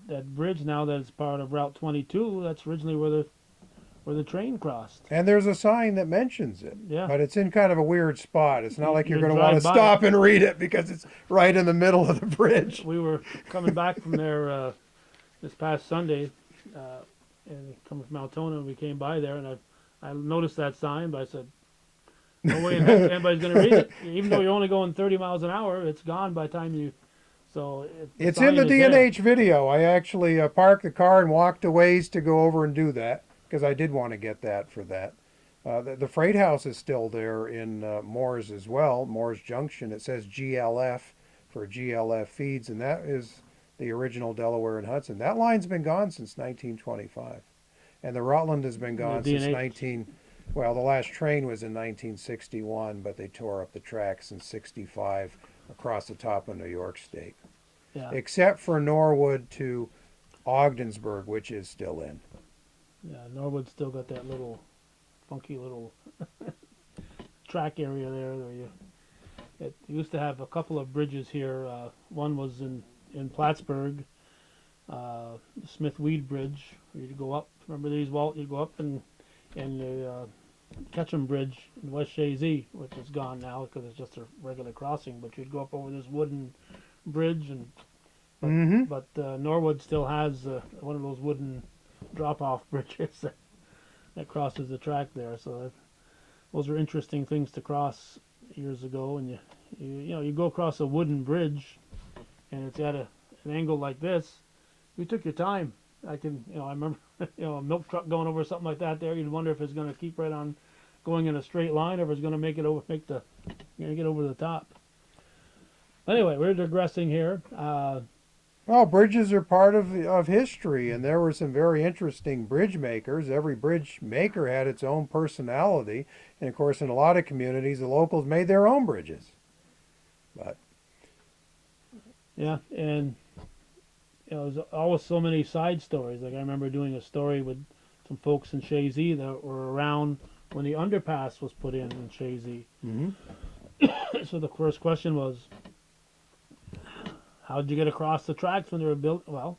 that bridge now that is part of Route 22, that's originally where the train crossed. And there's a sign that mentions it. Yeah. But it's in kind of a weird spot. It's not like you're You going to want to drive by stop and read it because it's right in the middle of the bridge. We were coming back from there this past Sunday, and coming from Altona, and we came by there, and I noticed that sign, but I said, no way in heck anybody's going to read it. Even though you're only going 30 miles an hour, it's gone by the time you... So it's in the D&H video. I actually parked the car and walked a ways to go over and do that, because I did want to get that for that. The freight house is still there in Moore's as well, Moore's Junction. It says GLF for GLF Feeds, and that is the original Delaware and Hudson. That line's been gone since 1925. And the Rutland has been gone since well, the last train was in 1961, but they tore up the tracks in 65 across the top of New York State. Yeah. Except for Norwood to Ogdensburg, which is still in. Yeah, Norwood's still got that little funky little track area there. It used to have a couple of bridges here. One was in Plattsburgh, Smith Weed Bridge. You'd go up. Remember these, Walt? You'd go up and the Ketchum Bridge in West Shazy, which is gone now because it's just a regular crossing. But you'd go up over this wooden bridge, but Norwood still has one of those wooden drop-off bridges that crosses the track there. So those are interesting things to cross years ago. And you go across a wooden bridge, and it's at an angle like this. You took your time. I remember, a milk truck going over something like that there. You'd wonder if it's going to keep right on going in a straight line, or if it's going to get over the top. Anyway, we're digressing here. Well, bridges are part of history, and there were some very interesting bridge makers. Every bridge maker had its own personality, and of course, in a lot of communities, the locals made their own bridges. But yeah, and there's always so many side stories. Like I remember doing a story with some folks in Shazy that were around when the underpass was put in Shazy. Mm-hmm. So the first question was, how did you get across the tracks when they were built? Well,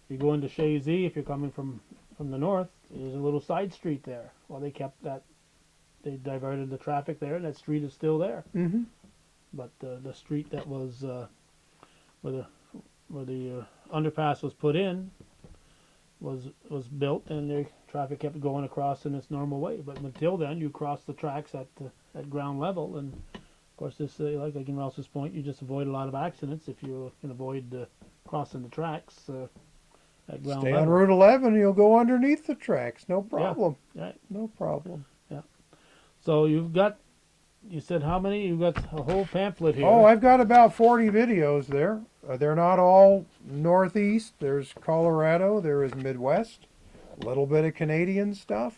you go into Shazy, if you're coming from the north, there's a little side street there. Well, they kept that. They diverted the traffic there, and that street is still there. Mm-hmm. But the street that was where the underpass was put in was built, and the traffic kept going across in its normal way. But until then, you crossed the tracks at ground level, and of course, this like in Rouse's point, you just avoid a lot of accidents if you can avoid crossing the tracks at ground Stay level. on Route 11, you'll go underneath the tracks, no problem. Yeah, right. No problem. Yeah. So you said how many? You've got a whole pamphlet here. Oh, I've got about 40 videos there. They're not all Northeast. There's Colorado. There is Midwest. A little bit of Canadian stuff.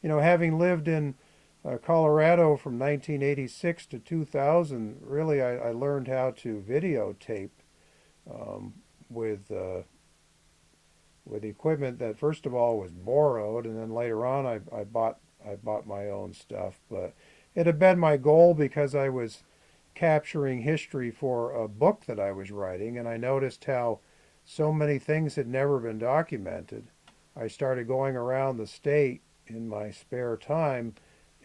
Having lived in Colorado from 1986 to 2000, really I learned how to videotape um, with equipment that first of all was borrowed, and then later on I bought my own stuff. But it had been my goal because I was capturing history for a book that I was writing, and I noticed how so many things had never been documented. I started going around the state in my spare time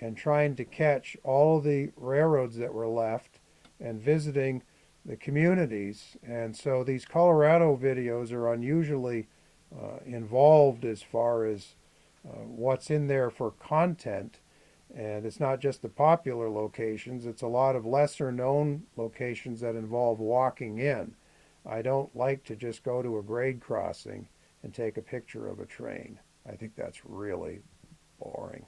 and trying to catch all of the railroads that were left and visiting the communities. And so these Colorado videos are unusually involved as far as what's in there for content. And it's not just the popular locations, it's a lot of lesser known locations that involve walking in. I don't like to just go to a grade crossing and take a picture of a train. I think that's really boring.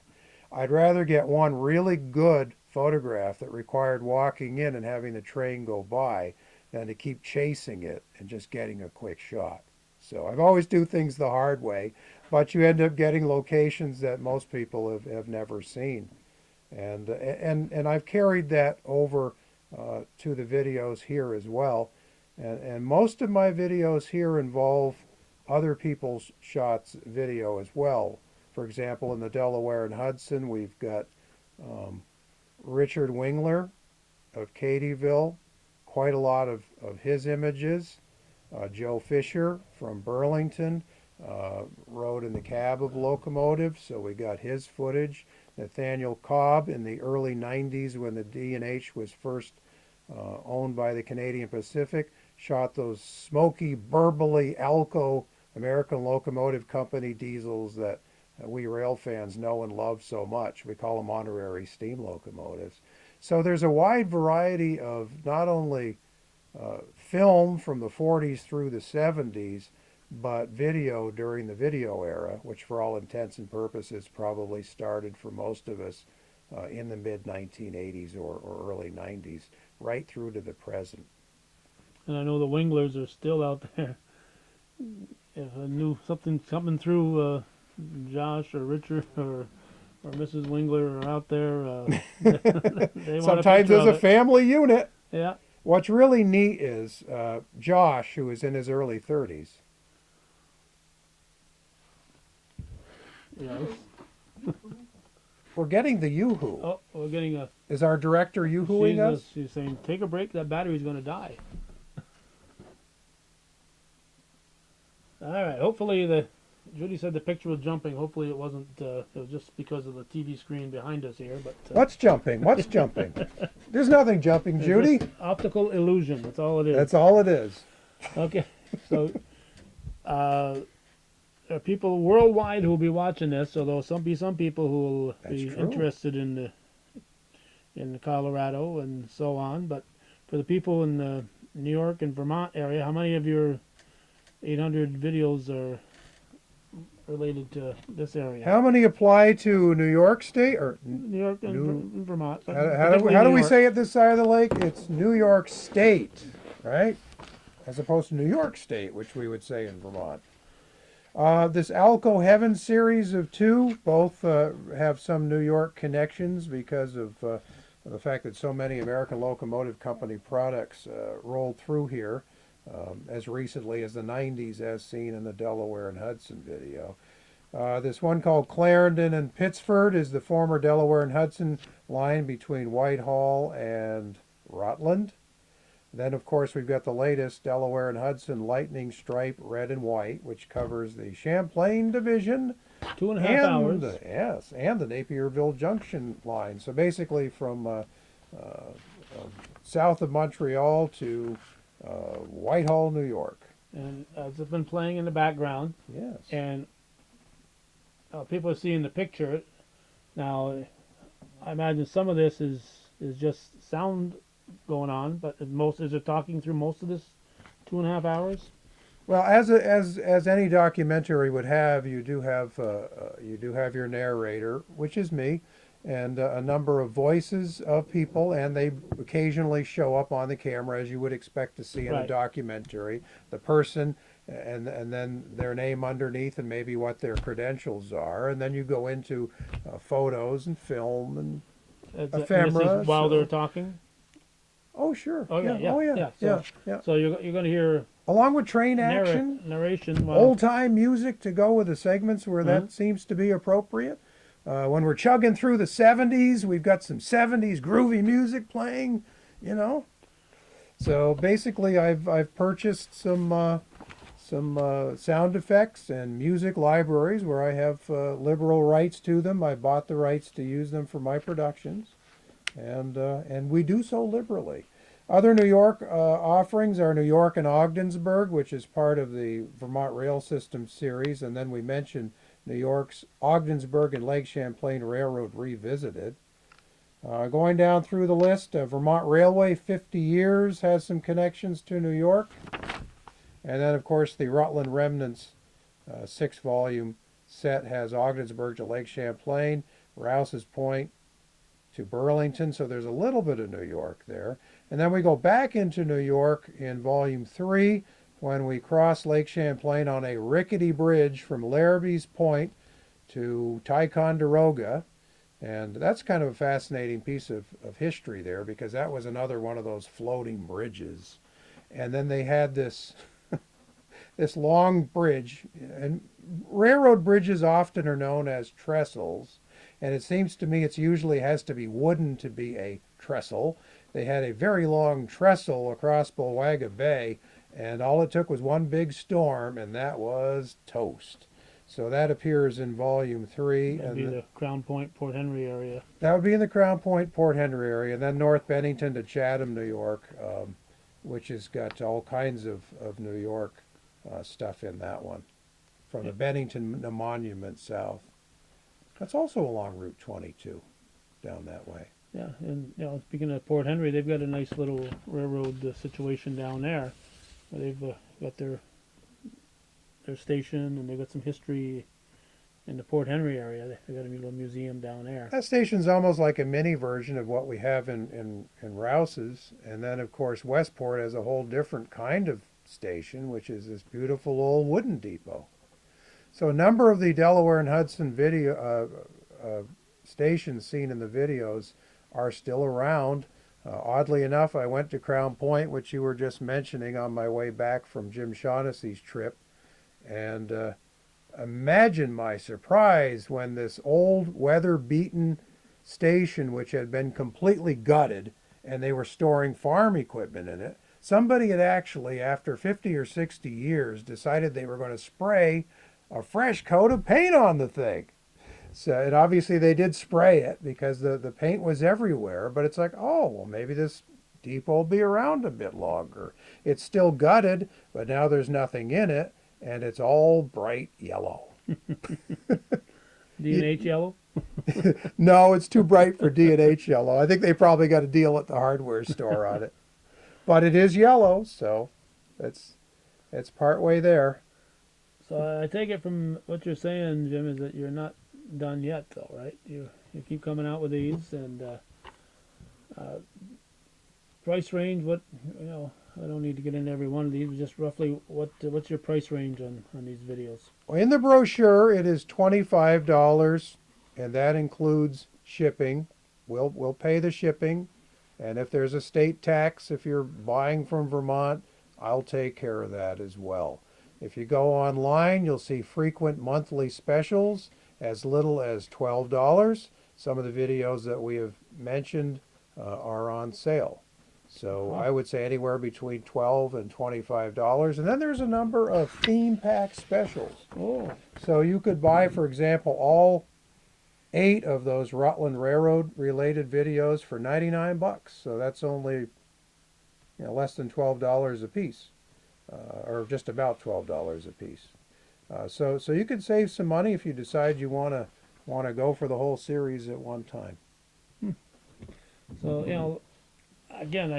I'd rather get one really good photograph that required walking in and having the train go by than to keep chasing it and just getting a quick shot. So I've always do things the hard way, but you end up getting locations that most people have never seen. And I've carried that over to the videos here as well. And most of my videos here involve other people's shots video as well. For example, in the Delaware and Hudson, we've got Richard Wingler of Cadyville, quite a lot of his images. Joe Fisher from Burlington rode in the cab of locomotives, so we got his footage. Nathaniel Cobb in the early 90s when the D&H was first owned by the Canadian Pacific, shot those smoky, burbly Alco American Locomotive Company diesels that we rail fans know and love so much. We call them honorary steam locomotives. So there's a wide variety of not only film from the 40s through the 70s, but video during the video era, which for all intents and purposes probably started for most of us in the mid-1980s or early 90s, right through to the present. And I know the Winglers are still out there. If I knew something coming through, Josh or Richard or Mrs. Wingler are out there. They want Sometimes a as a family unit. Yeah. What's really neat is Josh, who is in his early 30s. Yes. We're getting the yoo-hoo. Oh, we're getting a. Is our director yoo-hooing us? She's saying, "Take a break. That battery's going to die." All right. Hopefully Judy said the picture was jumping. Hopefully it wasn't. It was just because of the TV screen behind us here. But what's jumping? What's jumping? There's nothing jumping, Judy. Optical illusion. That's all it is. That's all it is. Okay. So, there are people worldwide who will be watching this. So there'll be some people who will be interested in the Colorado and so on. But for the people in the New York and Vermont area, how many of your 800 videos are related to this area? How many apply to New York State or New York and Vermont? How do we say it this side of the lake? It's New York State, right? As opposed to New York State, which we would say in Vermont. This Alco Heaven series of 2 both have some New York connections because of the fact that so many American Locomotive Company products rolled through here as recently as the 90s, as seen in the Delaware and Hudson video. This one called Clarendon and Pittsford is the former Delaware and Hudson line between Whitehall and Rutland. Then, of course, we've got the latest Delaware and Hudson Lightning Stripe Red and White, which covers the Champlain Division. 2.5 hours. Yes, and the Napierville Junction line. So basically from south of Montreal to Whitehall, New York. And it's been playing in the background. Yes. And people are seeing the picture. Now, I imagine some of this is just sound going on, but is it talking through most of this 2.5 hours? Well, as any documentary would have, you do have your narrator, which is me, and a number of voices of people, and they occasionally show up on the camera as you would expect to see in a documentary. The person and then their name underneath and maybe what their credentials are, and then you go into photos and film and This ephemera. is while they're So, talking. oh sure, Oh yeah, yeah, yeah, oh yeah, yeah. yeah, So yeah. so you're going to hear Along with train action, narration. While, old time music to go with the segments where uh, that seems to be appropriate. When we're chugging through the 70s, we've got some 70s groovy music playing, you know. So basically, I've purchased some sound effects and music libraries where I have liberal rights to them. I bought the rights to use them for my productions, and we do so liberally. Other New York offerings are New York and Ogdensburg, which is part of the Vermont Rail System series, and then we mentioned New York's Ogdensburg and Lake Champlain Railroad Revisited. Going down through the list, Vermont Railway 50 Years has some connections to New York. And then, of course, the Rutland Remnants 6-volume set has Ogdensburg to Lake Champlain, Rouse's Point to Burlington, so there's a little bit of New York there. And then we go back into New York in Volume 3 when we cross Lake Champlain on a rickety bridge from Larrabee's Point to Ticonderoga. And that's kind of a fascinating piece of history there because that was another one of those floating bridges. And then they had this this long bridge, and railroad bridges often are known as trestles, and it seems to me it's usually has to be wooden to be a trestle. They had a very long trestle across Bulwaga Bay, and all it took was one big storm, and that was toast. So that appears in Volume 3. that'd be the Crown Point, Port Henry area. That would be in the Crown Point, Port Henry area, and then North Bennington to Chatham, New York, which has got all kinds of New York stuff in that one, from the Bennington Monument south. That's also along Route 22, down that way. Yeah, and speaking of Port Henry, they've got a nice little railroad situation down there, where they've got their station, and they've got some history in the Port Henry area. They've got a little museum down there. That station's almost like a mini version of what we have in Rouse's, and then of course Westport has a whole different kind of station, which is this beautiful old wooden depot. So a number of the Delaware and Hudson video stations seen in the videos are still around. Oddly enough, I went to Crown Point, which you were just mentioning, on my way back from Jim Shaughnessy's trip, and imagine my surprise when this old weather-beaten station, which had been completely gutted, and they were storing farm equipment in it, somebody had actually, after 50 or 60 years, decided they were going to spray a fresh coat of paint on the thing. So, and obviously they did spray it because the paint was everywhere, but it's like, oh, well, maybe this depot will be around a bit longer. It's still gutted, but now there's nothing in it, and it's all bright yellow. D&H yellow? No, it's too bright for D&H yellow. I think they probably got a deal at the hardware store on it. But it is yellow, so it's part way there. So I take it from what you're saying, Jim, is that you're not done yet, though, right? You keep coming out with these, and price range. What I don't need to get into every one of these, but just roughly what's your price range on these videos? Well, in the brochure, it is $25, and that includes shipping. We'll pay the shipping, and if there's a state tax, if you're buying from Vermont, I'll take care of that as well. If you go online, you'll see frequent monthly specials as little as $12. Some of the videos that we have mentioned are on sale. So I would say anywhere between $12 and $25. And then there's a number of theme pack specials. Oh, So you could buy, for example, all 8 of those Rutland Railroad related videos for 99 bucks. So that's only less than $12 a piece, or just about $12 a piece. So you could save some money if you decide you want to go for the whole series at one time. so again,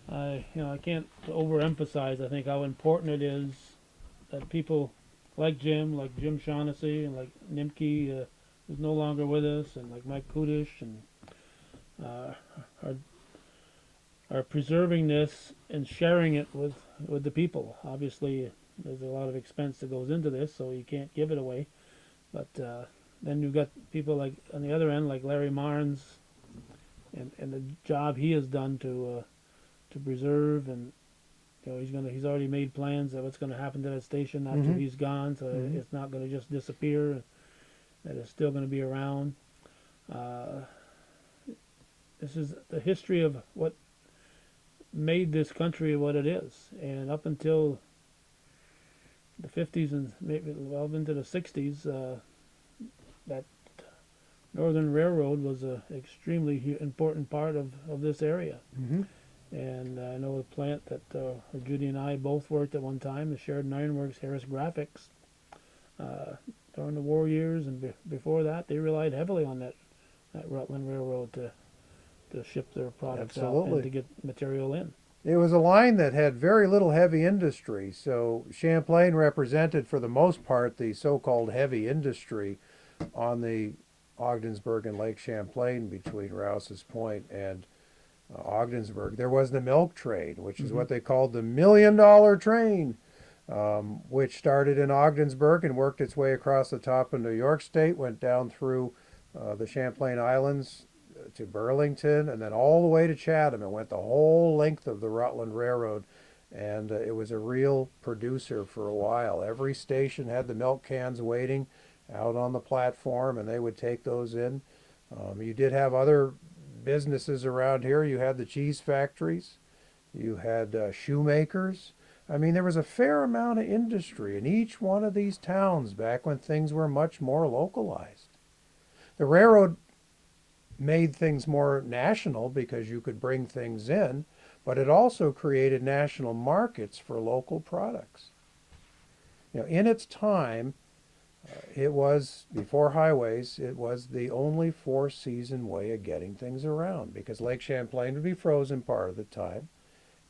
I can't overemphasize, I think, how important it is that people like Jim Shaughnessy, and like Nimke, who's no longer with us, and like Mike Kudish, and are are preserving this and sharing it with the people. Obviously, there's a lot of expense that goes into this, so you can't give it away. But then you've got people like on the other end, like Larry Marnes, and the job he has done to preserve, and he's already made plans of what's going to happen to that station after Mhm. he's gone, so Mhm. it's not going to just disappear. That it's still going to be around. This is the history of what made this country what it is, and up until the 50s and maybe well into the 60s, that Northern Railroad was an extremely important part of this area. Mhm. And I know a plant that Judy and I both worked at one time, the Sheridan Ironworks Harris Graphics. During the war years and before that, they relied heavily on that Rutland Railroad to ship their products out Absolutely. and to get material in. It was a line that had very little heavy industry, so Champlain represented for the most part the so-called heavy industry on the Ogdensburg and Lake Champlain between Rouse's Point and Ogdensburg. There was the milk trade, which is what they called the $1,000,000 train, which started in Ogdensburg and worked its way across the top of New York State, went down through the Champlain Islands to Burlington, and then all the way to Chatham. It went the whole length of the Rutland Railroad, and it was a real producer for a while. Every station had the milk cans waiting out on the platform, and they would take those in. You did have other businesses around here. You had the cheese factories, you had shoemakers. I mean, there was a fair amount of industry in each one of these towns back when things were much more localized. The railroad made things more national because you could bring things in, but it also created national markets for local products. In its time, it was, before highways, it was the only four-season way of getting things around because Lake Champlain would be frozen part of the time.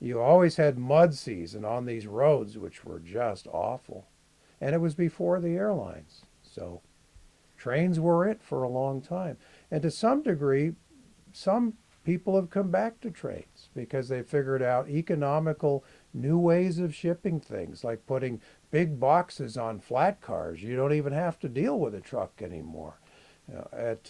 You always had mud season on these roads, which were just awful. And it was before the airlines. So trains were it for a long time. And to some degree, some people have come back to trains because they figured out economical new ways of shipping things, like putting big boxes on flat cars. You don't even have to deal with a truck anymore. At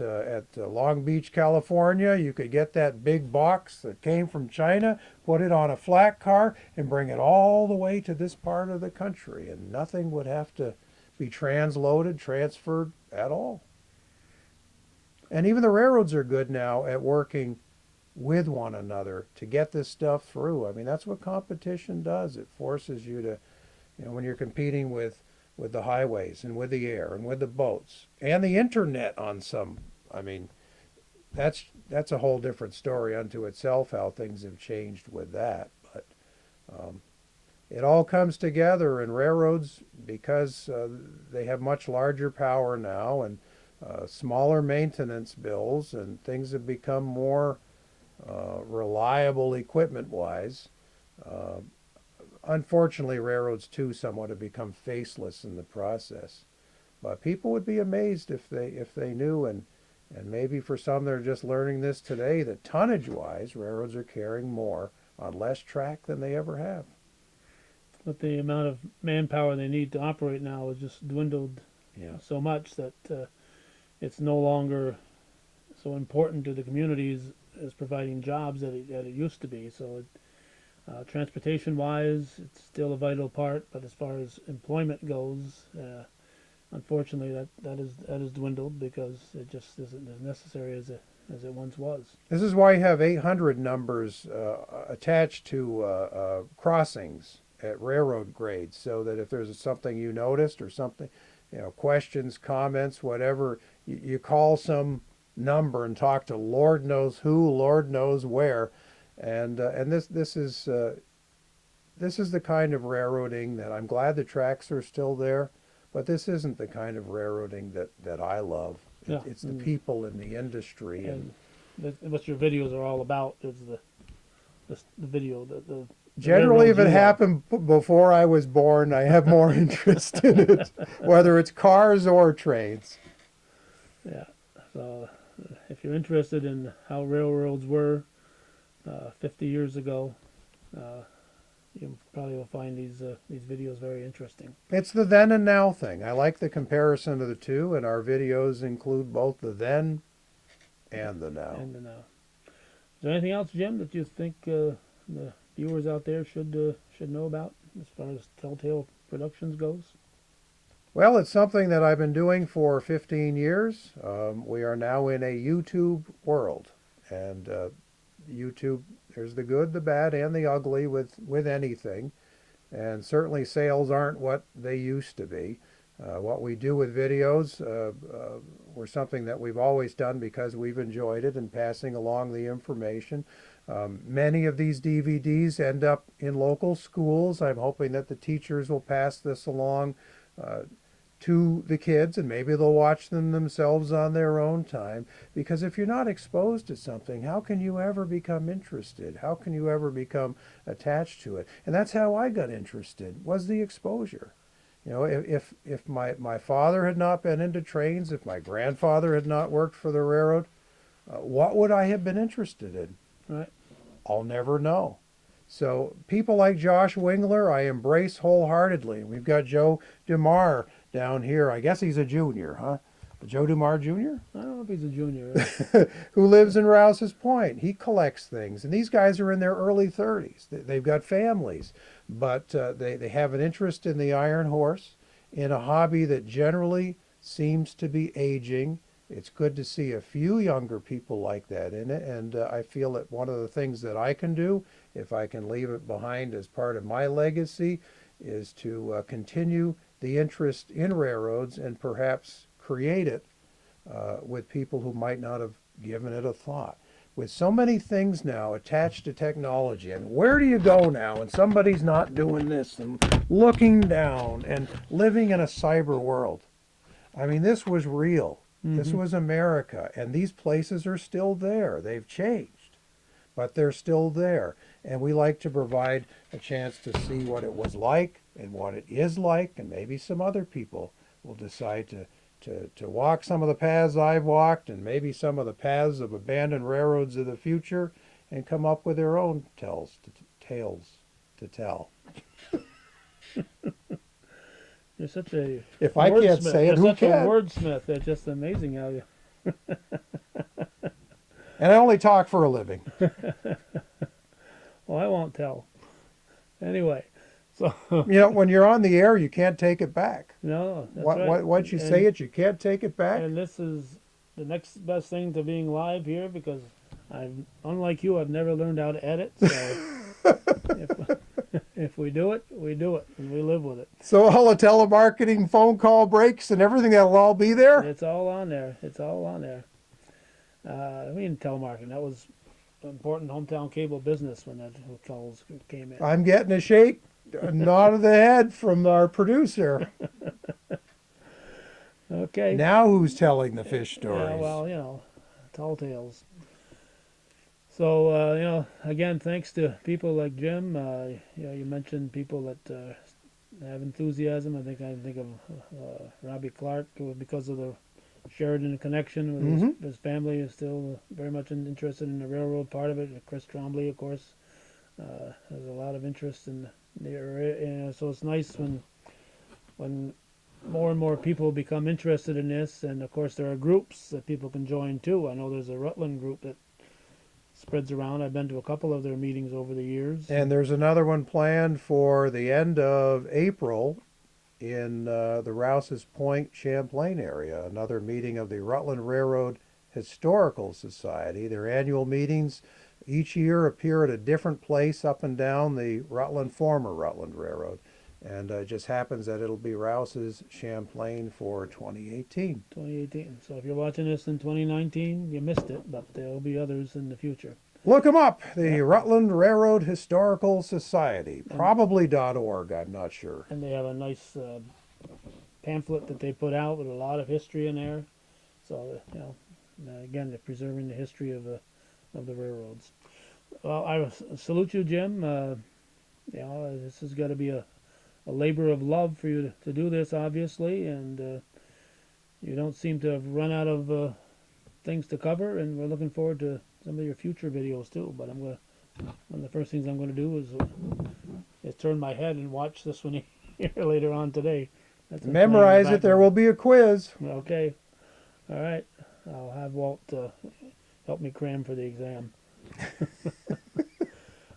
Long Beach, California, you could get that big box that came from China, put it on a flat car, and bring it all the way to this part of the country, and nothing would have to be transloaded, transferred at all. And even the railroads are good now at working with one another to get this stuff through. I mean, that's what competition does. It forces you to, when you're competing with the highways and with the air and with the boats and the internet on some, I mean, that's a whole different story unto itself, how things have changed with that. But it all comes together, and railroads, because they have much larger power now and smaller maintenance bills, and things have become more reliable equipment-wise. Unfortunately, railroads too somewhat have become faceless in the process. But people would be amazed if they knew, and maybe for some they're just learning this today, that tonnage-wise, railroads are carrying more on less track than they ever have. But the amount of manpower they need to operate now has just dwindled so much that it's no longer so important to the communities as providing jobs that it used to be. So transportation-wise, it's still a vital part, but as far as employment goes, unfortunately, that is dwindled because it just isn't as necessary as it once was. This is why you have 800 numbers attached to crossings at railroad grades, so that if there's something you noticed or something, questions, comments, whatever, you call some number and talk to Lord knows who, Lord knows where, and this is the kind of railroading that I'm glad the tracks are still there, but this isn't the kind of railroading that I love. It's the people in the industry, and what your videos are all about is the video, the generally, if it happened before I was born, I have more interest in it, whether it's cars or trains. Yeah. So if you're interested in how railroads were 50 years ago. You probably will find these videos very interesting. It's the then and now thing. I like the comparison of the two, and our videos include both the then and the now. And now, is there anything else, Jim, that you think the viewers out there should know about as far as Telltale Productions goes? Well, it's something that I've been doing for 15 years. We are now in a YouTube world, and YouTube, there's the good, the bad, and the ugly with anything. And certainly sales aren't what they used to be. What we do with videos were something that we've always done because we've enjoyed it and passing along the information. Many of these DVDs end up in local schools. I'm hoping that the teachers will pass this along to the kids, and maybe they'll watch them themselves on their own time. Because if you're not exposed to something, how can you ever become interested? How can you ever become attached to it? And that's how I got interested, was the exposure. You know, if my father had not been into trains, if my grandfather had not worked for the railroad, what would I have been interested in? Right. I'll never know. So people like Josh Wingler, I embrace wholeheartedly. We've got Joe DeMar down here. I guess he's a junior, huh? Joe DeMar Jr.? I don't know if he's a junior. Who lives in Rouse's Point. He collects things. And these guys are in their early 30s. They've got families. But they have an interest in the Iron Horse, in a hobby that generally seems to be aging. It's good to see a few younger people like that in it. And I feel that one of the things that I can do, if I can leave it behind as part of my legacy, is to continue the interest in railroads and perhaps create it with people who might not have given it a thought. With so many things now attached to technology, and where do you go now and somebody's not doing this and looking down and living in a cyber world? I mean, this was real. Mm-hmm. This was America, and these places are still there. They've changed, but they're still there. And we like to provide a chance to see what it was like and what it is like, and maybe some other people will decide to walk some of the paths I've walked, and maybe some of the paths of abandoned railroads of the future, and come up with their own tales to tell. You're such a if I can't wordsmith. say it, You're who such can? a wordsmith. It's just amazing how you. And I only talk for a living. Well, I won't tell. Anyway, so you know, when you're on the air, you can't take it back. No, that's right. Once you say it, you can't take it back. And this is the next best thing to being live here, because unlike you, I've never learned how to edit. So if we do it, we do it, and we live with it. So all the telemarketing phone call breaks and everything, that'll all be there? It's all on there. It's all on there. I mean, telemarketing, that was important hometown cable business when that calls came in. I'm getting a shake, a nod of the head from our producer. Okay. Now who's telling the fish stories? Yeah, well, you know, tall tales. So, you know, again, thanks to people like Jim. You know, you mentioned people that have enthusiasm. I think of Robbie Clark, because of the Sheridan connection with Mm-hmm. his family is still very much interested in the railroad part of it. Chris Trombley, of course, has a lot of interest in the area. So it's nice when more and more people become interested in this. And of course, there are groups that people can join too. I know there's a Rutland group that spreads around. I've been to a couple of their meetings over the years. And there's another one planned for the end of April in the Rouse's Point, Champlain area, another meeting of the Rutland Railroad Historical Society. Their annual meetings each year appear at a different place up and down the former Rutland Railroad. And it just happens that it'll be Rouse's Champlain for 2018. 2018. So if you're watching this in 2019, you missed it, but there'll be others in the future. Look them up, the Rutland Railroad Historical Society, probably.org, I'm not sure. And they have a nice pamphlet that they put out with a lot of history in there. So, you know, again, they're preserving the history of the railroads. Well, I salute you, Jim. You know, this has got to be a labor of love for you to do this, obviously, and you don't seem to have run out of things to cover, and we're looking forward to some of your future videos too. But I'm going to One of the first things I'm going to do is turn my head and watch this one here later on today. That's playing in the Memorize it. There background. will be a quiz. Okay. All right. I'll have Walt help me cram for the exam.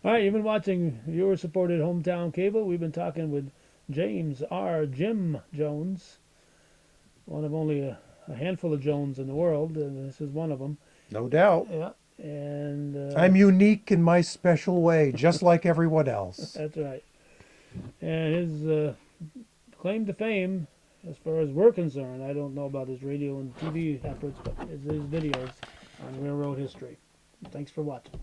All right. You've been watching viewer-supported Hometown Cable. We've been talking with James R. Jim Jones, one of only a handful of Jones in the world, and this is one of them. No doubt. Yeah. And I'm unique in my special way, just like everyone else. that's right. And his claim to fame, as far as we're concerned, I don't know about his radio and TV efforts, but his videos on railroad history. Thanks for watching.